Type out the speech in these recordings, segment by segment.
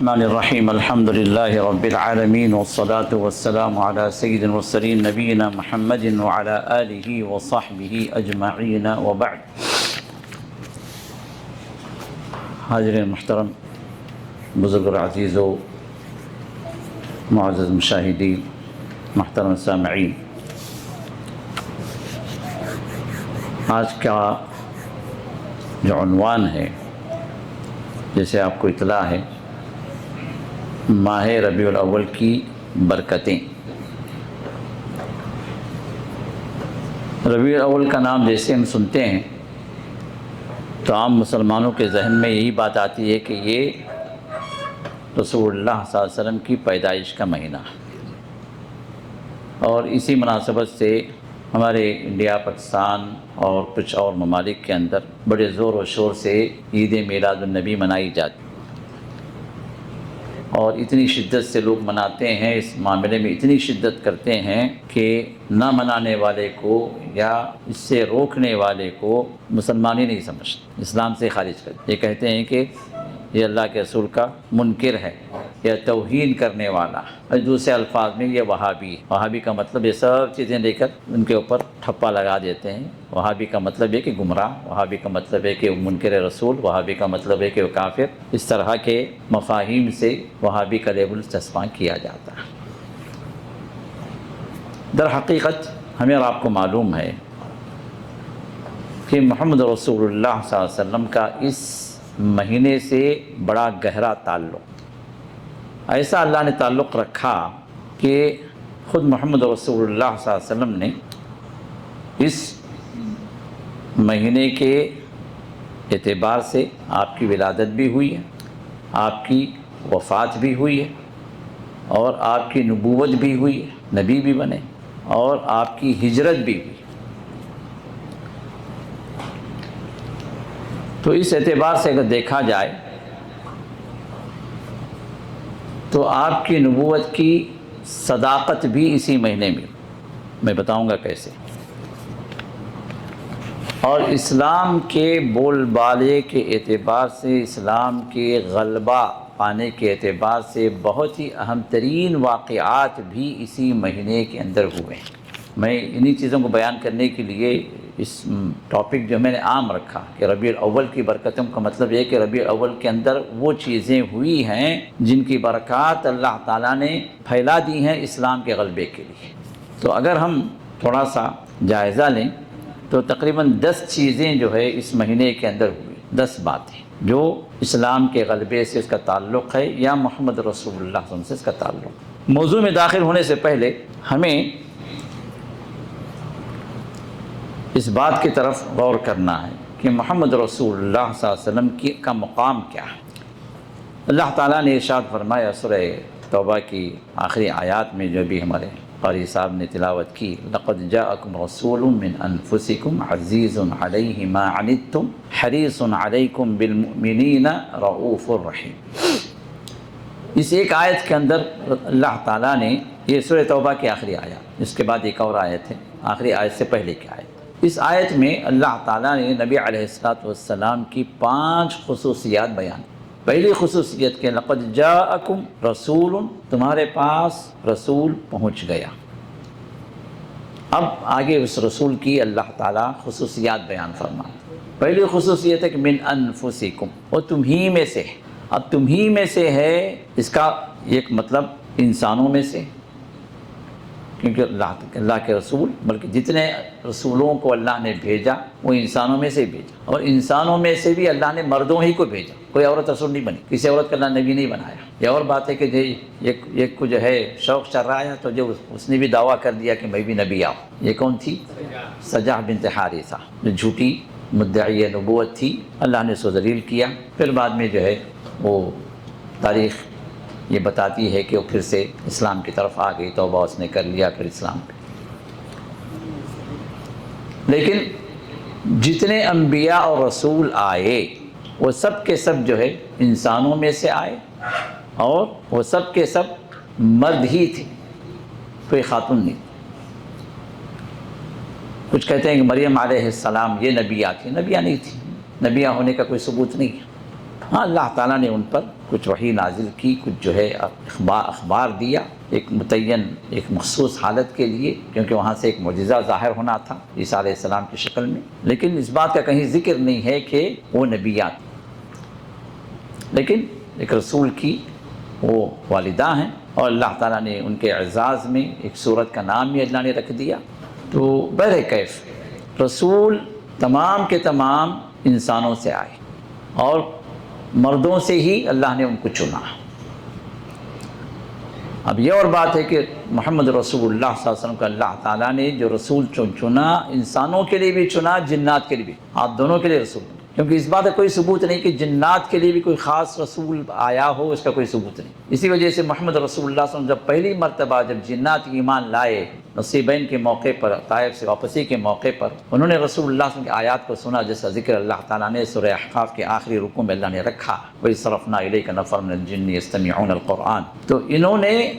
الرحمن الرحیم الحمد للہ رب العالمین والصلاة والسلام علی سید المرسلین نبینا محمد وعلی آلہ وصحبہ اجمعین وبعد۔ حاضرین محترم، بزرگ عزیز و معزز مشاہدین، محترم سامعین، آج کا جو عنوان ہے، جیسے آپ کو اطلاع ہے، ماہ ربیع الاول کی برکتیں۔ ربیع الاول کا نام جیسے ہم سنتے ہیں تو عام مسلمانوں کے ذہن میں یہی بات آتی ہے کہ یہ رسول اللہ صلی اللہ علیہ وسلم کی پیدائش کا مہینہ ہے، اور اسی مناسبت سے ہمارے انڈیا، پاکستان اور کچھ اور ممالک کے اندر بڑے زور و شور سے عید میلاد النبی منائی جاتی ہے، اور اتنی شدت سے لوگ مناتے ہیں، اس معاملے میں اتنی شدت کرتے ہیں کہ نہ منانے والے کو یا اس سے روکنے والے کو مسلمان ہی نہیں سمجھتے، اسلام سے خارج کرتے۔ یہ کہتے ہیں کہ یہ اللہ کے رسول کا منکر ہے یا توہین کرنے والا، اور دوسرے الفاظ میں یہ وہابی ہے۔ وہابی کا مطلب یہ سب چیزیں لے کر ان کے اوپر ٹھپا لگا دیتے ہیں۔ وہابی کا مطلب ہے کہ گمراہ، وہابی کا مطلب ہے کہ منکر رسول، وہابی کا مطلب ہے کہ وہ کافر۔ اس طرح کے مفاہیم سے وہابی کا لیبل چسپاں کیا جاتا ہے۔ در حقیقت ہمیں اور آپ کو معلوم ہے کہ محمد رسول اللہ صلی اللہ علیہ وسلم کا اس مہینے سے بڑا گہرا تعلق، ایسا اللہ نے تعلق رکھا کہ خود محمد رسول اللہ صلی اللہ علیہ وسلم نے اس مہینے کے اعتبار سے آپ کی ولادت بھی ہوئی ہے، آپ کی وفات بھی ہوئی ہے، اور آپ کی نبوت بھی ہوئی ہے، نبی بھی بنے، اور آپ کی ہجرت بھی ہوئی۔ تو اس اعتبار سے اگر دیکھا جائے تو آپ کی نبوت کی صداقت بھی اسی مہینے میں بتاؤں گا کیسے، اور اسلام کے بول بالے کے اعتبار سے، اسلام کے غلبہ پانے کے اعتبار سے بہت ہی اہم ترین واقعات بھی اسی مہینے کے اندر ہوئے ہیں۔ میں انہی چیزوں کو بیان کرنے کے لیے اس ٹاپک جو میں نے عام رکھا کہ ربیع الاول کی برکتوں کا مطلب یہ کہ ربیع الاول کے اندر وہ چیزیں ہوئی ہیں جن کی برکات اللہ تعالیٰ نے پھیلا دی ہیں اسلام کے غلبے کے لیے۔ تو اگر ہم تھوڑا سا جائزہ لیں تو تقریباً 10 چیزیں جو ہے اس مہینے کے اندر ہوئی، 10 باتیں جو اسلام کے غلبے سے اس کا تعلق ہے یا محمد رسول اللہ صلی اللہ علیہ وسلم سے اس کا تعلق۔ موضوع میں داخل ہونے سے پہلے ہمیں اس بات کی طرف غور کرنا ہے کہ محمد رسول اللہ صلی اللہ علیہ وسلم کا مقام کیا ہے۔ اللہ تعالیٰ نے ارشاد فرمایا سورہ توبہ کی آخری آیات میں، جو بھی ہمارے قاری صاحب نے تلاوت کی، لَقَدْ جَاءَكُمْ رَسُولٌ مِّنْ أَنفُسِكُمْ عَزِيزٌ عَلَيْهِ مَا عَنِتُّمْ حَرِيصٌ عَلَيْكُمْ بِالْمُؤْمِنِينَ رَءُوفٌ رَحِيمٌ۔ اس ایک آیت کے اندر اللہ تعالیٰ نے، یہ سورہ توبہ کی آخری آیت، اس کے بعد ایک اور آیت ہے، آخری آیت سے پہلے کی آیت۔ اس آیت میں اللہ تعالیٰ نے نبی علیہ السلام کی 5 خصوصیات بیان۔ پہلی خصوصیت کہ لقد جاءکم رسول، تمہارے پاس رسول پہنچ گیا۔ اب آگے اس رسول کی اللہ تعالیٰ خصوصیات بیان فرما۔ پہلی خصوصیت ہے کہ من انفسکم، وہ تم ہی میں سے ہے۔ اب تم ہی میں سے ہے، اس کا ایک مطلب انسانوں میں سے، کیونکہ اللہ کے رسول، بلکہ جتنے رسولوں کو اللہ نے بھیجا وہ انسانوں میں سے بھیجا، اور انسانوں میں سے بھی اللہ نے مردوں ہی کو بھیجا، کوئی عورت رسول نہیں بنی، کسی عورت کا اللہ نبی نہیں بنایا۔ یہ اور بات ہے کہ ایک کو جو ہے شوق چل رہا ہے تو جو اس نے بھی دعویٰ کر دیا کہ میں بھی نبی آؤں۔ یہ کون تھی؟ سجاح بنت حارثہ، جو جھوٹی مدعی نبوت تھی، اللہ نے اس کو ذلیل کیا۔ پھر بعد میں جو ہے وہ تاریخ یہ بتاتی ہے کہ وہ پھر سے اسلام کی طرف آ گئی، توبہ اس نے کر لیا پھر اسلام پہ۔ لیکن جتنے انبیاء اور رسول آئے وہ سب کے سب جو ہے انسانوں میں سے آئے، اور وہ سب کے سب مرد ہی تھے، کوئی خاتون نہیں۔ کچھ کہتے ہیں کہ مریم علیہ السلام یہ نبیہ تھی، نبیہ نہیں تھی، نبیہ ہونے کا کوئی ثبوت نہیں ہے۔ ہاں اللہ تعالیٰ نے ان پر کچھ وحی نازل کی، کچھ جو ہے اخبار دیا ایک متعین ایک مخصوص حالت کے لیے، کیونکہ وہاں سے ایک معجزہ ظاہر ہونا تھا عیسیٰ علیہ السلام کی شکل میں، لیکن اس بات کا کہیں ذکر نہیں ہے کہ وہ نبیات، لیکن ایک رسول کی وہ والدہ ہیں، اور اللہ تعالیٰ نے ان کے اعزاز میں ایک سورت کا نام بھی اللہ نے رکھ دیا۔ تو بہرکیف رسول تمام کے تمام انسانوں سے آئے اور مردوں سے ہی اللہ نے ان کو چنا۔ اب یہ اور بات ہے کہ محمد رسول اللہ صلی اللہ علیہ وسلم کا اللہ تعالیٰ نے جو رسول چنا، انسانوں کے لیے بھی چنا، جنات کے لیے بھی، آپ دونوں کے لیے رسول، کیونکہ اس بات کا کوئی ثبوت نہیں کہ جنات کے لیے بھی کوئی خاص رسول آیا ہو، اس کا کوئی ثبوت نہیں۔ اسی وجہ سے محمد رسول اللہ صلی اللہ علیہ وسلم جب پہلی مرتبہ جب جنات ایمان لائے نصیبین کے موقع پر، طائف سے واپسی کے موقع پر، انہوں نے رسول اللہ صلی اللہ علیہ وسلم کی آیات کو سنا، جیسا ذکر اللہ تعالیٰ نے سورہ احقاف کے آخری رکوع میں اللہ نے رکھا، وَإِصْرَفْنَا إِلَيْكَ نَفَرًا مِنَ الْجِنِّ يَسْتَمِعُونَ الْقُرْآنَ۔ تو انہوں نے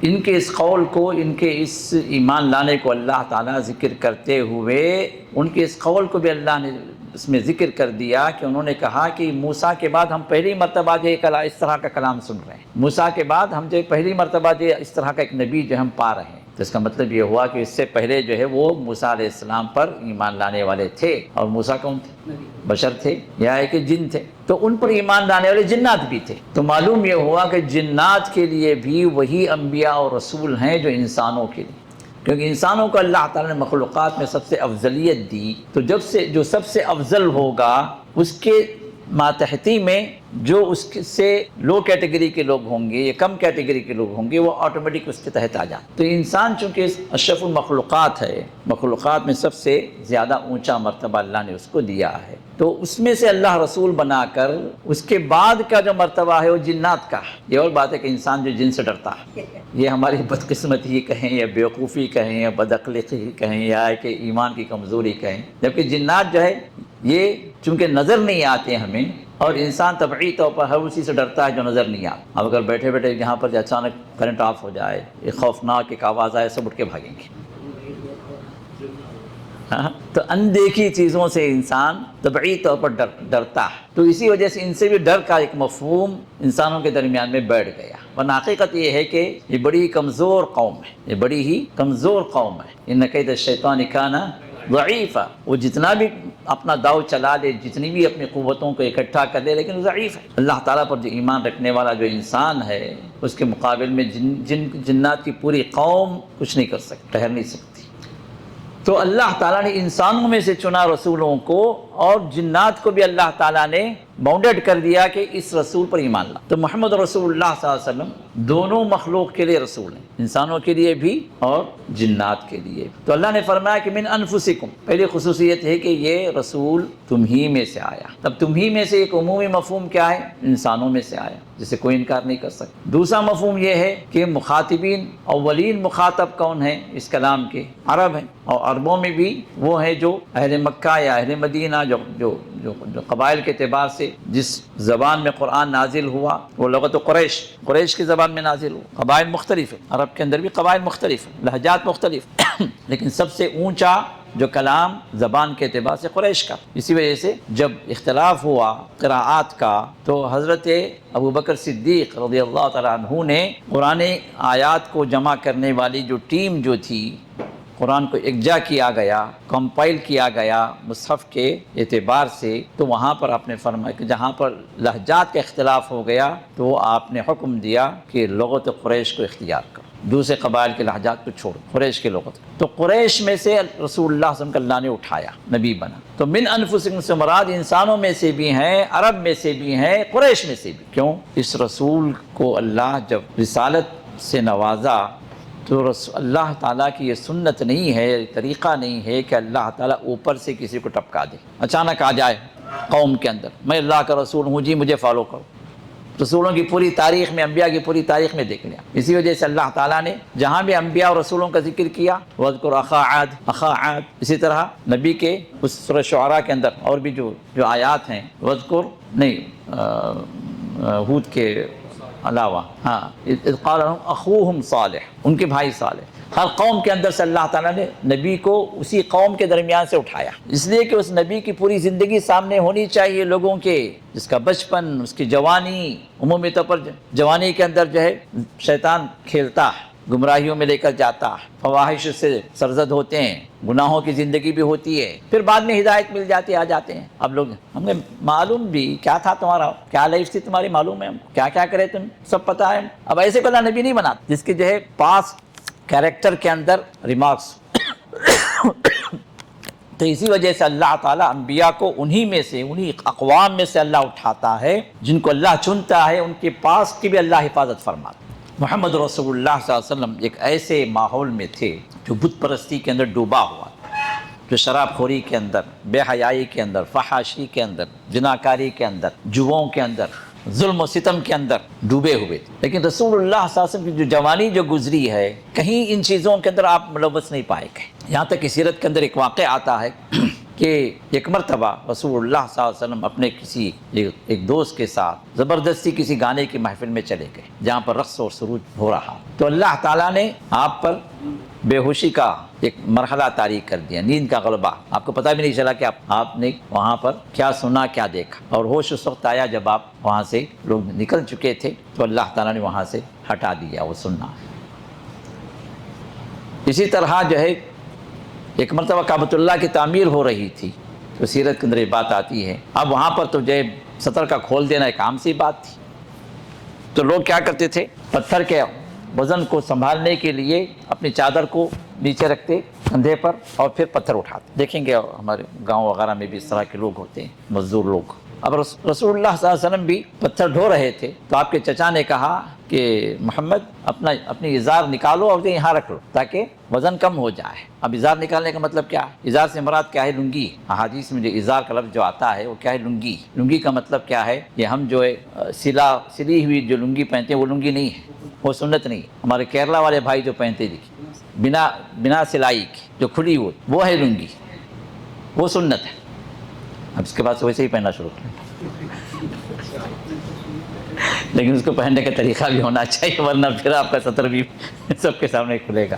ان کے اس قول کو، ان کے اس ایمان لانے کو اللہ تعالیٰ ذکر کرتے ہوئے ان کے اس قول کو بھی اللہ نے اس میں ذکر کر دیا کہ انہوں نے کہا کہ موسیٰ کے بعد ہم پہلی مرتبہ جو اس طرح کا کلام سن رہے ہیں، موسیٰ کے بعد ہم جو پہلی مرتبہ جو اس طرح کا ایک نبی جو ہم پا رہے ہیں۔ تو اس کا مطلب یہ ہوا کہ اس سے پہلے جو ہے وہ موسیٰ علیہ السلام پر ایمان لانے والے تھے، اور موسیٰ کون تھے؟ بشر تھے یا ہے کہ جن تھے، تو ان پر ایمان لانے والے جنات بھی تھے۔ تو معلوم یہ ہوا کہ جنات کے لیے بھی وہی انبیاء اور رسول ہیں جو انسانوں کے لیے، کیونکہ انسانوں کو اللہ تعالیٰ نے مخلوقات میں سب سے افضلیت دی، تو جو سب سے افضل ہوگا اس کے ماتحتی میں جو اس سے لو کیٹیگری کے لوگ ہوں گے یا کم کیٹیگری کے لوگ ہوں گے وہ آٹومیٹک اس کے تحت آ جائیں۔ تو انسان چونکہ اشرف المخلوقات ہے، مخلوقات میں سب سے زیادہ اونچا مرتبہ اللہ نے اس کو دیا ہے، تو اس میں سے اللہ رسول بنا کر اس کے بعد کا جو مرتبہ ہے وہ جنات کا ہے۔ یہ اور بات ہے کہ انسان جو جن سے ڈرتا ہے، یہ ہماری بدقسمتی کہیں یا بیوقوفی کہیں یا بدعقلی کہیں یا کہ ایمان کی کمزوری کہیں، جبکہ جنات جو ہے یہ چونکہ نظر نہیں آتے ہمیں، اور انسان طبعی طور پر ہر اسی سے ڈرتا ہے جو نظر نہیں آتا۔ اب اگر بیٹھے بیٹھے یہاں پر اچانک کرنٹ آف ہو جائے، ایک خوفناک ایک آواز آئے، سب اٹھ کے بھاگیں گے۔ تو اندیکھی چیزوں سے انسان طبعی طور پر ڈرتا ہے، تو اسی وجہ سے ان سے بھی ڈر کا ایک مفہوم انسانوں کے درمیان میں بیٹھ گیا، ورنہ حقیقت یہ ہے کہ یہ بڑی کمزور قوم ہے، یہ بڑی ہی کمزور قوم ہے۔ ان کید الشیطان کان ضعیفہ، وہ جتنا بھی اپنا داؤ چلا لے، جتنی بھی اپنی قوتوں کو اکٹھا کر لے، لیکن ضعیف ہے۔ اللہ تعالیٰ پر جو ایمان رکھنے والا جو انسان ہے، اس کے مقابل میں جنات کی پوری قوم کچھ نہیں کر سکتی، ٹھہر نہیں سکتی۔ تو اللہ تعالیٰ نے انسانوں میں سے چنا رسولوں کو، اور جنات کو بھی اللہ تعالیٰ نے باؤنڈیڈ کر دیا کہ اس رسول پر ایمان لا۔ تو محمد رسول اللہ صلی اللہ علیہ وسلم دونوں مخلوق کے لیے رسول ہیں، انسانوں کے لیے بھی اور جنات کے لیے۔ تو اللہ نے فرمایا کہ من انفسکم، پہلی خصوصیت ہے کہ یہ رسول تم ہی میں سے آیا۔ تب تم ہی میں سے ایک عمومی مفہوم کیا ہے؟ انسانوں میں سے آیا، جسے کوئی انکار نہیں کر سکتا۔ دوسرا مفہوم یہ ہے کہ مخاطبین، اولین مخاطب کون ہیں اس کلام کے؟ عرب ہیں، اور عربوں میں بھی وہ ہیں جو اہل مکہ یا اہل مدینہ جو قبائل کے اعتبار سے جس زبان میں قرآن نازل ہوا، وہ لغت قریش کی زبان میں نازل ہوا۔ قبائل مختلف ہیں، عرب کے اندر بھی قبائل مختلف ہیں، لہجات مختلف لیکن سب سے اونچا جو کلام زبان کے اعتبار سے قریش کا۔ اسی وجہ سے جب اختلاف ہوا قراءات کا، تو حضرت ابوبکر صدیق رضی اللہ تعالیٰ عنہ نے قرآن آیات کو جمع کرنے والی جو ٹیم جو تھی، قرآن کو یکجا کیا گیا، کمپائل کیا گیا مصحف کے اعتبار سے، تو وہاں پر آپ نے فرمایا کہ جہاں پر لہجات کا اختلاف ہو گیا تو آپ نے حکم دیا کہ لغت قریش کو اختیار کرو، دوسرے قبائل کے لہجات کو چھوڑو، قریش کی لغت۔ تو قریش میں سے رسول اللہ صلی اللہ علیہ وسلم کو اللہ نے اٹھایا، نبی بنا۔ تو من انفسکم سے مراد انسانوں میں سے بھی ہیں، عرب میں سے بھی ہیں، قریش میں سے بھی۔ کیوں؟ اس رسول کو اللہ جب رسالت سے نوازا تو اللہ تعالیٰ کی یہ سنت نہیں ہے، طریقہ نہیں ہے کہ اللہ تعالیٰ اوپر سے کسی کو ٹپکا دے، اچانک آ جائے قوم کے اندر، میں اللہ کا رسول ہوں جی مجھے فالو کرو۔ رسولوں کی پوری تاریخ میں، انبیاء کی پوری تاریخ میں دیکھ لیا۔ اسی وجہ سے اللہ تعالیٰ نے جہاں بھی انبیاء اور رسولوں کا ذکر کیا، وَاذْكُرْ أَخَا عَادٍ، اسی طرح نبی کے اس سورہ شعراء کے اندر اور بھی جو آیات ہیں، وَاذْكُرْ نہیں ہود کے علاوہ، ہاں اذ قال لهم اخوهم صالح، ان کے بھائی صالح۔ ہر قوم کے اندر سے اللہ تعالیٰ نے نبی کو اسی قوم کے درمیان سے اٹھایا، اس لیے کہ اس نبی کی پوری زندگی سامنے ہونی چاہیے لوگوں کے، جس کا بچپن، اس کی جوانی، عمومی طور پر جوانی کے اندر جو ہے شیطان کھیلتا ہے، گمراہیوں میں لے کر جاتا ہے، فواحش سے سرزد ہوتے ہیں، گناہوں کی زندگی بھی ہوتی ہے، پھر بعد میں ہدایت مل جاتی، آ جاتے ہیں۔ اب لوگ ہمیں معلوم بھی کیا تھا تمہارا، کیا لائف تھی تمہاری، معلوم ہے، کیا کیا کرے تم، سب پتہ ہے۔ اب ایسے کو اللہ نبی نہیں بنا جس کے جو ہے پاس کیریکٹر کے اندر ریمارکس تو اسی وجہ سے اللہ تعالیٰ انبیاء کو انہی میں سے، انہی اقوام میں سے اللہ اٹھاتا ہے جن کو اللہ چنتا ہے، ان کے پاس کی بھی اللہ حفاظت فرماتا ہے۔ محمد رسول اللہ صلی اللہ علیہ وسلم ایک ایسے ماحول میں تھے جو بت پرستی کے اندر ڈوبا ہوا تھا، جو شراب خوری کے اندر، بے حیائی کے اندر، فحاشی کے اندر، زناکاری کے اندر، جوؤں کے اندر، ظلم و ستم کے اندر ڈوبے ہوئے تھے۔ لیکن رسول اللہ صلی اللہ علیہ وسلم کی جو جوانی جو گزری ہے، کہیں ان چیزوں کے اندر آپ ملوث نہیں پائے گئے۔ یہاں تک کہ سیرت کے اندر ایک واقعہ آتا ہے کہ ایک مرتبہ رسول اللہ صلی اللہ علیہ وسلم اپنے کسی ایک دوست کے ساتھ زبردستی کسی گانے کی محفل میں چلے گئے جہاں پر رقص اور سرود ہو رہا، تو اللہ تعالیٰ نے آپ پر بے ہوشی کا ایک مرحلہ طاری کر دیا، نیند کا غلبہ، آپ کو پتہ بھی نہیں چلا کہ آپ نے وہاں پر کیا سنا کیا دیکھا، اور ہوش اس وقت آیا جب آپ وہاں سے لوگ نکل چکے تھے، تو اللہ تعالیٰ نے وہاں سے ہٹا دیا وہ سننا۔ اسی طرح جو ہے ایک مرتبہ کعبۃ اللہ کی تعمیر ہو رہی تھی، تو سیرت کے اندر یہ بات آتی ہے، اب وہاں پر تو جو ہے سطر کا کھول دینا ایک عام سی بات تھی، تو لوگ کیا کرتے تھے، پتھر کے وزن کو سنبھالنے کے لیے اپنی چادر کو نیچے رکھتے کندھے پر اور پھر پتھر اٹھاتے۔ دیکھیں گے ہمارے گاؤں وغیرہ میں بھی اس طرح کے لوگ ہوتے ہیں، مزدور لوگ۔ اب رسول اللہ صلی اللہ علیہ وسلم بھی پتھر ڈھو رہے تھے، تو آپ کے چچا نے کہا کہ محمد اپنی ازار نکالو اور یہاں رکھ لو تاکہ وزن کم ہو جائے۔ اب ازار نکالنے کا مطلب کیا ہے؟ ازار سے مراد کیا ہے؟ لنگی۔ احادیث میں جو ازار کا لفظ جو آتا ہے وہ کیا ہے؟ لنگی۔ لنگی کا مطلب کیا ہے؟ یہ ہم جو ہے سلی ہوئی جو لنگی پہنتے ہیں وہ لنگی نہیں ہے، وہ سنت نہیں ہے۔ ہمارے کیرلا والے بھائی جو پہنتے دیکھیں بنا سلائی کی جو کھلی ہو، وہ ہے لنگی، وہ سنت ہے۔ اب اس کے بعد ویسے ہی پہننا شروع کریں، لیکن اس کو پہننے کا طریقہ بھی ہونا چاہیے، ورنہ پھر آپ کا سطر بھی سب کے سامنے کھلے گا۔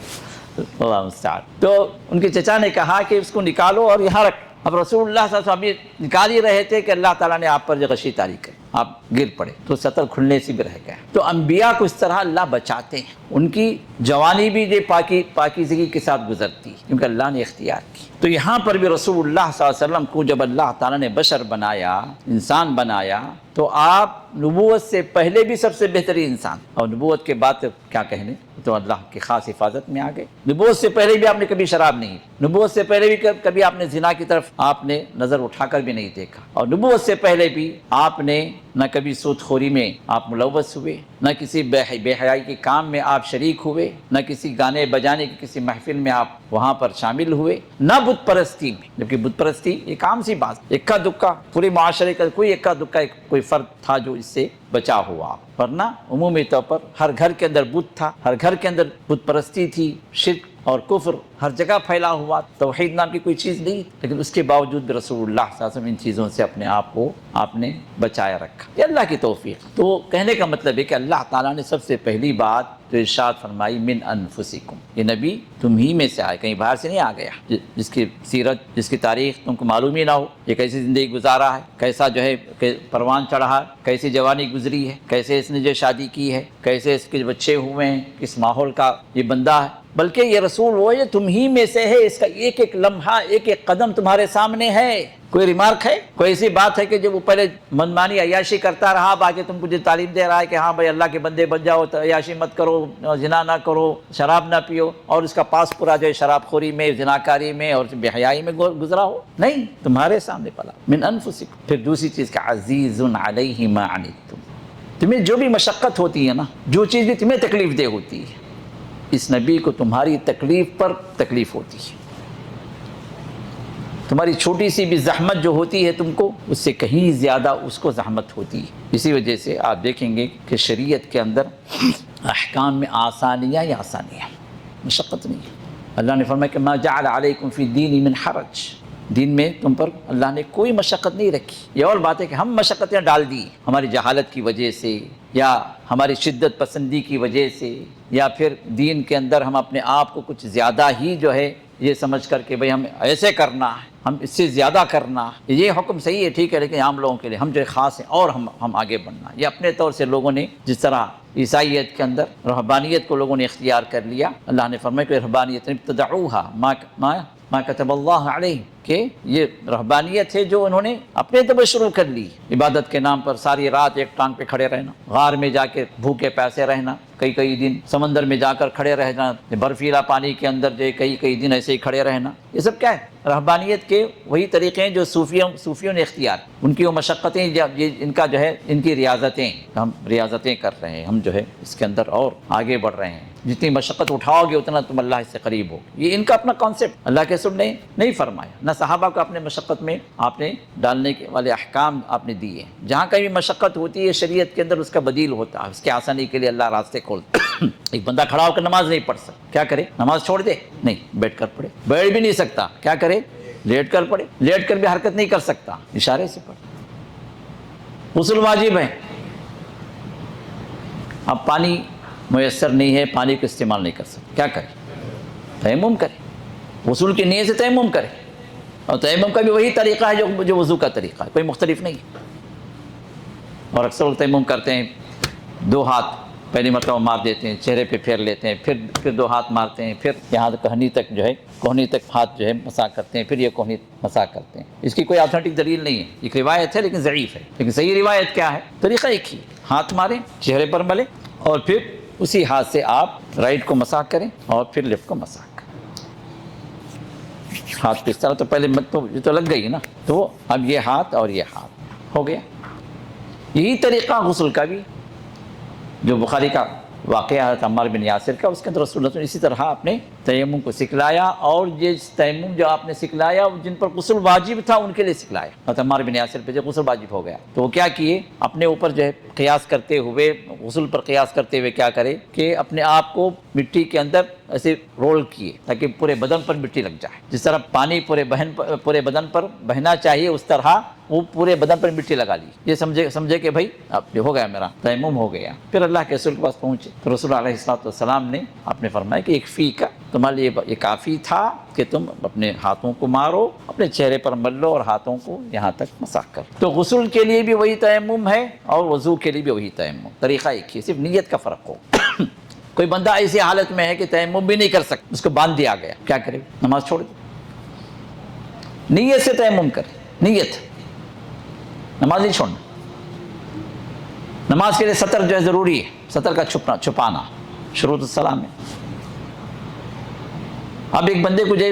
اللہ مستعان۔ تو ان کے چچا نے کہا کہ اس کو نکالو اور یہاں رکھ۔ اب رسول اللہ صلی اللہ علیہ وسلم نکال ہی رہے تھے کہ اللہ تعالیٰ نے آپ پر جو غشی طاری کی، آپ گر پڑے، تو سطر کھلنے سے بھی رہ گیا۔ تو انبیاء کو اس طرح اللہ بچاتے ہیں، ان کی جوانی بھی جو پاکیزگی کے ساتھ گزرتی ہے کیونکہ اللہ نے اختیار کی۔ تو یہاں پر بھی رسول اللہ صلی اللہ علیہ وسلم کو جب اللہ تعالیٰ نے بشر بنایا، انسان بنایا، تو آپ نبوت سے پہلے بھی سب سے بہترین انسان، اور نبوت کے بعد کیا کہنے، تو اللہ کی خاص حفاظت میں آ گئے۔ نبوت سے پہلے بھی آپ نے کبھی شراب نہیں، نبوت سے پہلے بھی کبھی آپ نے زنا کی طرف آپ نے نظر اٹھا کر بھی نہیں دیکھا، اور نبوت سے پہلے بھی آپ نے نہ کبھی سود خوری میں آپ ملوث ہوئے، نہ کسی بے حیائی کے کام میں آپ شریک ہوئے، نہ کسی گانے بجانے کی کسی محفل میں آپ وہاں پر شامل ہوئے، نہ بت پرستی میں، جبکہ بت پرستی ایک عام سی بات، اکا دکا پورے معاشرے کا کوئی اکا دکا کوئی فرد تھا جو اس سے بچا ہوا، ورنہ عمومی طور پر ہر گھر کے اندر بت تھا، ہر گھر کے اندر بت پرستی تھی، شرک اور کفر ہر جگہ پھیلا ہوا، توحید نام کی کوئی چیز نہیں، لیکن اس کے باوجود بھی رسول اللہ صلی اللہ علیہ وسلم ان چیزوں سے اپنے آپ کو آپ نے بچایا رکھا۔ یہ اللہ کی توفیق۔ تو کہنے کا مطلب ہے کہ اللہ تعالیٰ نے سب سے پہلی بات جو ارشاد فرمائی، من انفسکم، یہ نبی تم ہی میں سے آئے، کہیں باہر سے نہیں آ گیا، جس کی سیرت، جس کی تاریخ تم کو معلوم ہی نہ ہو، یہ کیسی زندگی گزارا ہے، کیسا جو ہے پروان چڑھا، کیسی جوانی گزری ہے، کیسے اس نے جو شادی کی ہے، کیسے اس کے بچے ہوئے ہیں، کس ماحول کا یہ بندہ ہے، بلکہ یہ رسول وہ ہے تم ہی میں سے ہے، اس کا ایک ایک لمحہ، ایک ایک قدم تمہارے سامنے ہے۔ کوئی ریمارک ہے، کوئی ایسی بات ہے کہ جب وہ پہلے منمانی عیاشی کرتا رہا، باقی تم کو جو تعلیم دے رہا ہے کہ ہاں بھائی اللہ کے بندے بن جاؤ، عیاشی مت کرو، زنا نہ کرو، شراب نہ پیو، اور اس کا پاس پورا جو ہے شراب خوری میں، زناکاری میں اور بے حیائی میں گزرا ہو؟ نہیں، تمہارے سامنے پلا، من انفسکم۔ پھر دوسری چیز کہ عزیز علیہ ما عنتم، تمہیں جو بھی مشقت ہوتی ہے نا، جو چیز بھی تمہیں تکلیف دہ ہوتی ہے، اس نبی کو تمہاری تکلیف پر تکلیف ہوتی ہے، تمہاری چھوٹی سی بھی زحمت جو ہوتی ہے تم کو، اس سے کہیں زیادہ اس کو زحمت ہوتی ہے۔ اسی وجہ سے آپ دیکھیں گے کہ شریعت کے اندر احکام میں آسانیاں ہی آسانیاں، مشقت نہیں ہے۔ اللہ نے فرمایا کہ ما جعل علیکم فی الدین من حرج، دین میں تم پر اللہ نے کوئی مشقت نہیں رکھی۔ یہ اور بات ہے کہ ہم مشقتیں ڈال دی ہماری جہالت کی وجہ سے، یا ہماری شدت پسندی کی وجہ سے یا پھر دین کے اندر ہم اپنے آپ کو کچھ زیادہ ہی جو ہے یہ سمجھ کر کہ بھئی ہم ایسے کرنا ہے، ہم اس سے زیادہ کرنا ہے، یہ حکم صحیح ہے ٹھیک ہے، لیکن عام لوگوں کے لیے ہم جو ہے خاص ہیں اور ہم آگے بڑھنا ہے۔ یہ اپنے طور سے لوگوں نے جس طرح عیسائیت کے اندر رہبانیت کو لوگوں نے اختیار کر لیا، اللہ نے فرمایا کہ رہبانیت ابتدعوها ما کتب اللہ علیہ، کہ یہ رہبانیت ہے جو انہوں نے اپنے طور شروع کر لی، عبادت کے نام پر ساری رات ایک ٹانگ پہ کھڑے رہنا، غار میں جا کے بھوکے پیاسے رہنا، کئی دن سمندر میں جا کر کھڑے رہنا، برفیلا پانی کے اندر جو کئی دن ایسے ہی کھڑے رہنا، یہ سب کیا ہے؟ رہبانیت کے وہی طریقے ہیں جو صوفیوں نے اختیار، ان کی وہ مشقتیں، ان کا جو ہے ان کی ریاضتیں، ہم ریاضتیں کر رہے ہیں، ہم جو ہے اس کے اندر اور آگے بڑھ رہے ہیں، جتنی مشقت اٹھاؤ گے اتنا تم اللہ سے قریب ہو۔ یہ ان کا اپنا کانسیپٹ، اللہ کے رسول نے نہیں فرمایا، نہ صحابہ کو اپنے مشقت میں آپ نے ڈالنے کے والے احکام آپ نے دیے۔ جہاں کہیں مشقت ہوتی ہے شریعت کے اندر اس کا بدیل ہوتا ہے، اس کے آسانی کے لیے اللہ راستے کھولتا ہے۔ ایک بندہ کھڑا ہو کر نماز نہیں پڑھ سکتا، کیا کرے؟ نماز چھوڑ دے؟ نہیں، بیٹھ کر پڑھے۔ بیٹھ بھی نہیں سکتا، کیا کرے؟ لیٹ کر پڑھے۔ لیٹ کر بھی حرکت نہیں کر سکتا، اشارے سے پڑھے۔ غسل واجب ہے، اب پانی میسر نہیں ہے، پانی کو استعمال نہیں کر سکتا، کیا کرے؟ تیمم کرے، غسل کی نیت سے تیمم کرے، اور تیمم کا بھی وہی طریقہ ہے جو وضو کا طریقہ ہے، کوئی مختلف نہیں ہے۔ اور اکثر لوگ تیمم کرتے ہیں، دو ہاتھ پہلی مرتبہ مار دیتے ہیں، چہرے پہ پھیر لیتے ہیں، پھر دو ہاتھ مارتے ہیں، پھر یہاں کہنی تک ہاتھ جو ہے مسا کرتے ہیں، پھر یہ کہنی مسا کرتے ہیں۔ اس کی کوئی آتھینٹک دلیل نہیں ہے، ایک روایت ہے لیکن ضعیف ہے، لیکن صحیح روایت کیا ہے؟ طریقہ ایک ہی، ہاتھ ماریں، چہرے پر ملیں، اور پھر اسی ہاتھ سے آپ رائٹ کو مسا کریں اور پھر لیفٹ کو مسا کریں۔ ہاتھ پہ اس طرح، تو پہلے یہ تو لگ گئی نا، تو اب یہ ہاتھ اور یہ ہاتھ ہو گیا۔ یہی طریقہ غسل کا بھی، جو بخاری کا واقعہ ہے عمار بن یاسر کا، اس کے اندر رسول اللہ نے اسی طرح اپنے تیمم کو سکھلایا، اور یہ تیمم جو آپ نے سکھلایا جن پر غسل واجب تھا ان کے لیے سکھلایا۔ حضرت عمار بن یاسر پہ جو غسل واجب ہو گیا تو وہ کیا کیے، اپنے اوپر جو ہے قیاس کرتے ہوئے، غسل پر قیاس کرتے ہوئے کیا کرے کہ اپنے آپ کو مٹی کے اندر ایسے رول کیے تاکہ پورے بدن پر مٹی لگ جائے، جس طرح پانی پورے بدن پر بہنا چاہیے اس طرح وہ پورے بدن پر مٹی لگا لی۔ یہ سمجھے کہ بھائی اب یہ ہو گیا، میرا تیمم ہو گیا۔ پھر اللہ کے رسول کے پاس پہنچے تو رسول علیہ السلام نے آپ نے فرمایا کہ ایک فی کا تمہارے لیے یہ کافی تھا کہ تم اپنے ہاتھوں کو مارو، اپنے چہرے پر مل لو اور ہاتھوں کو یہاں تک مسح کر۔ تو غسل کے لیے بھی وہی تیمم ہے اور وضو کے لیے بھی وہی تیمم، طریقہ ایک ہی، صرف نیت کا فرق ہو۔ کوئی بندہ ایسی حالت میں ہے کہ تیمم بھی نہیں کر سکتا، اس کو باندھ دیا گیا، کیا کرے؟ نماز چھوڑ دے، نیت سے تیمم کرے، نیت، نماز نہیں چھوڑنا۔ نماز کے لیے سطر جو ہے ضروری ہے، سطر کا چھپانا شروط الصلاۃ میں۔ اب ایک بندے کو جو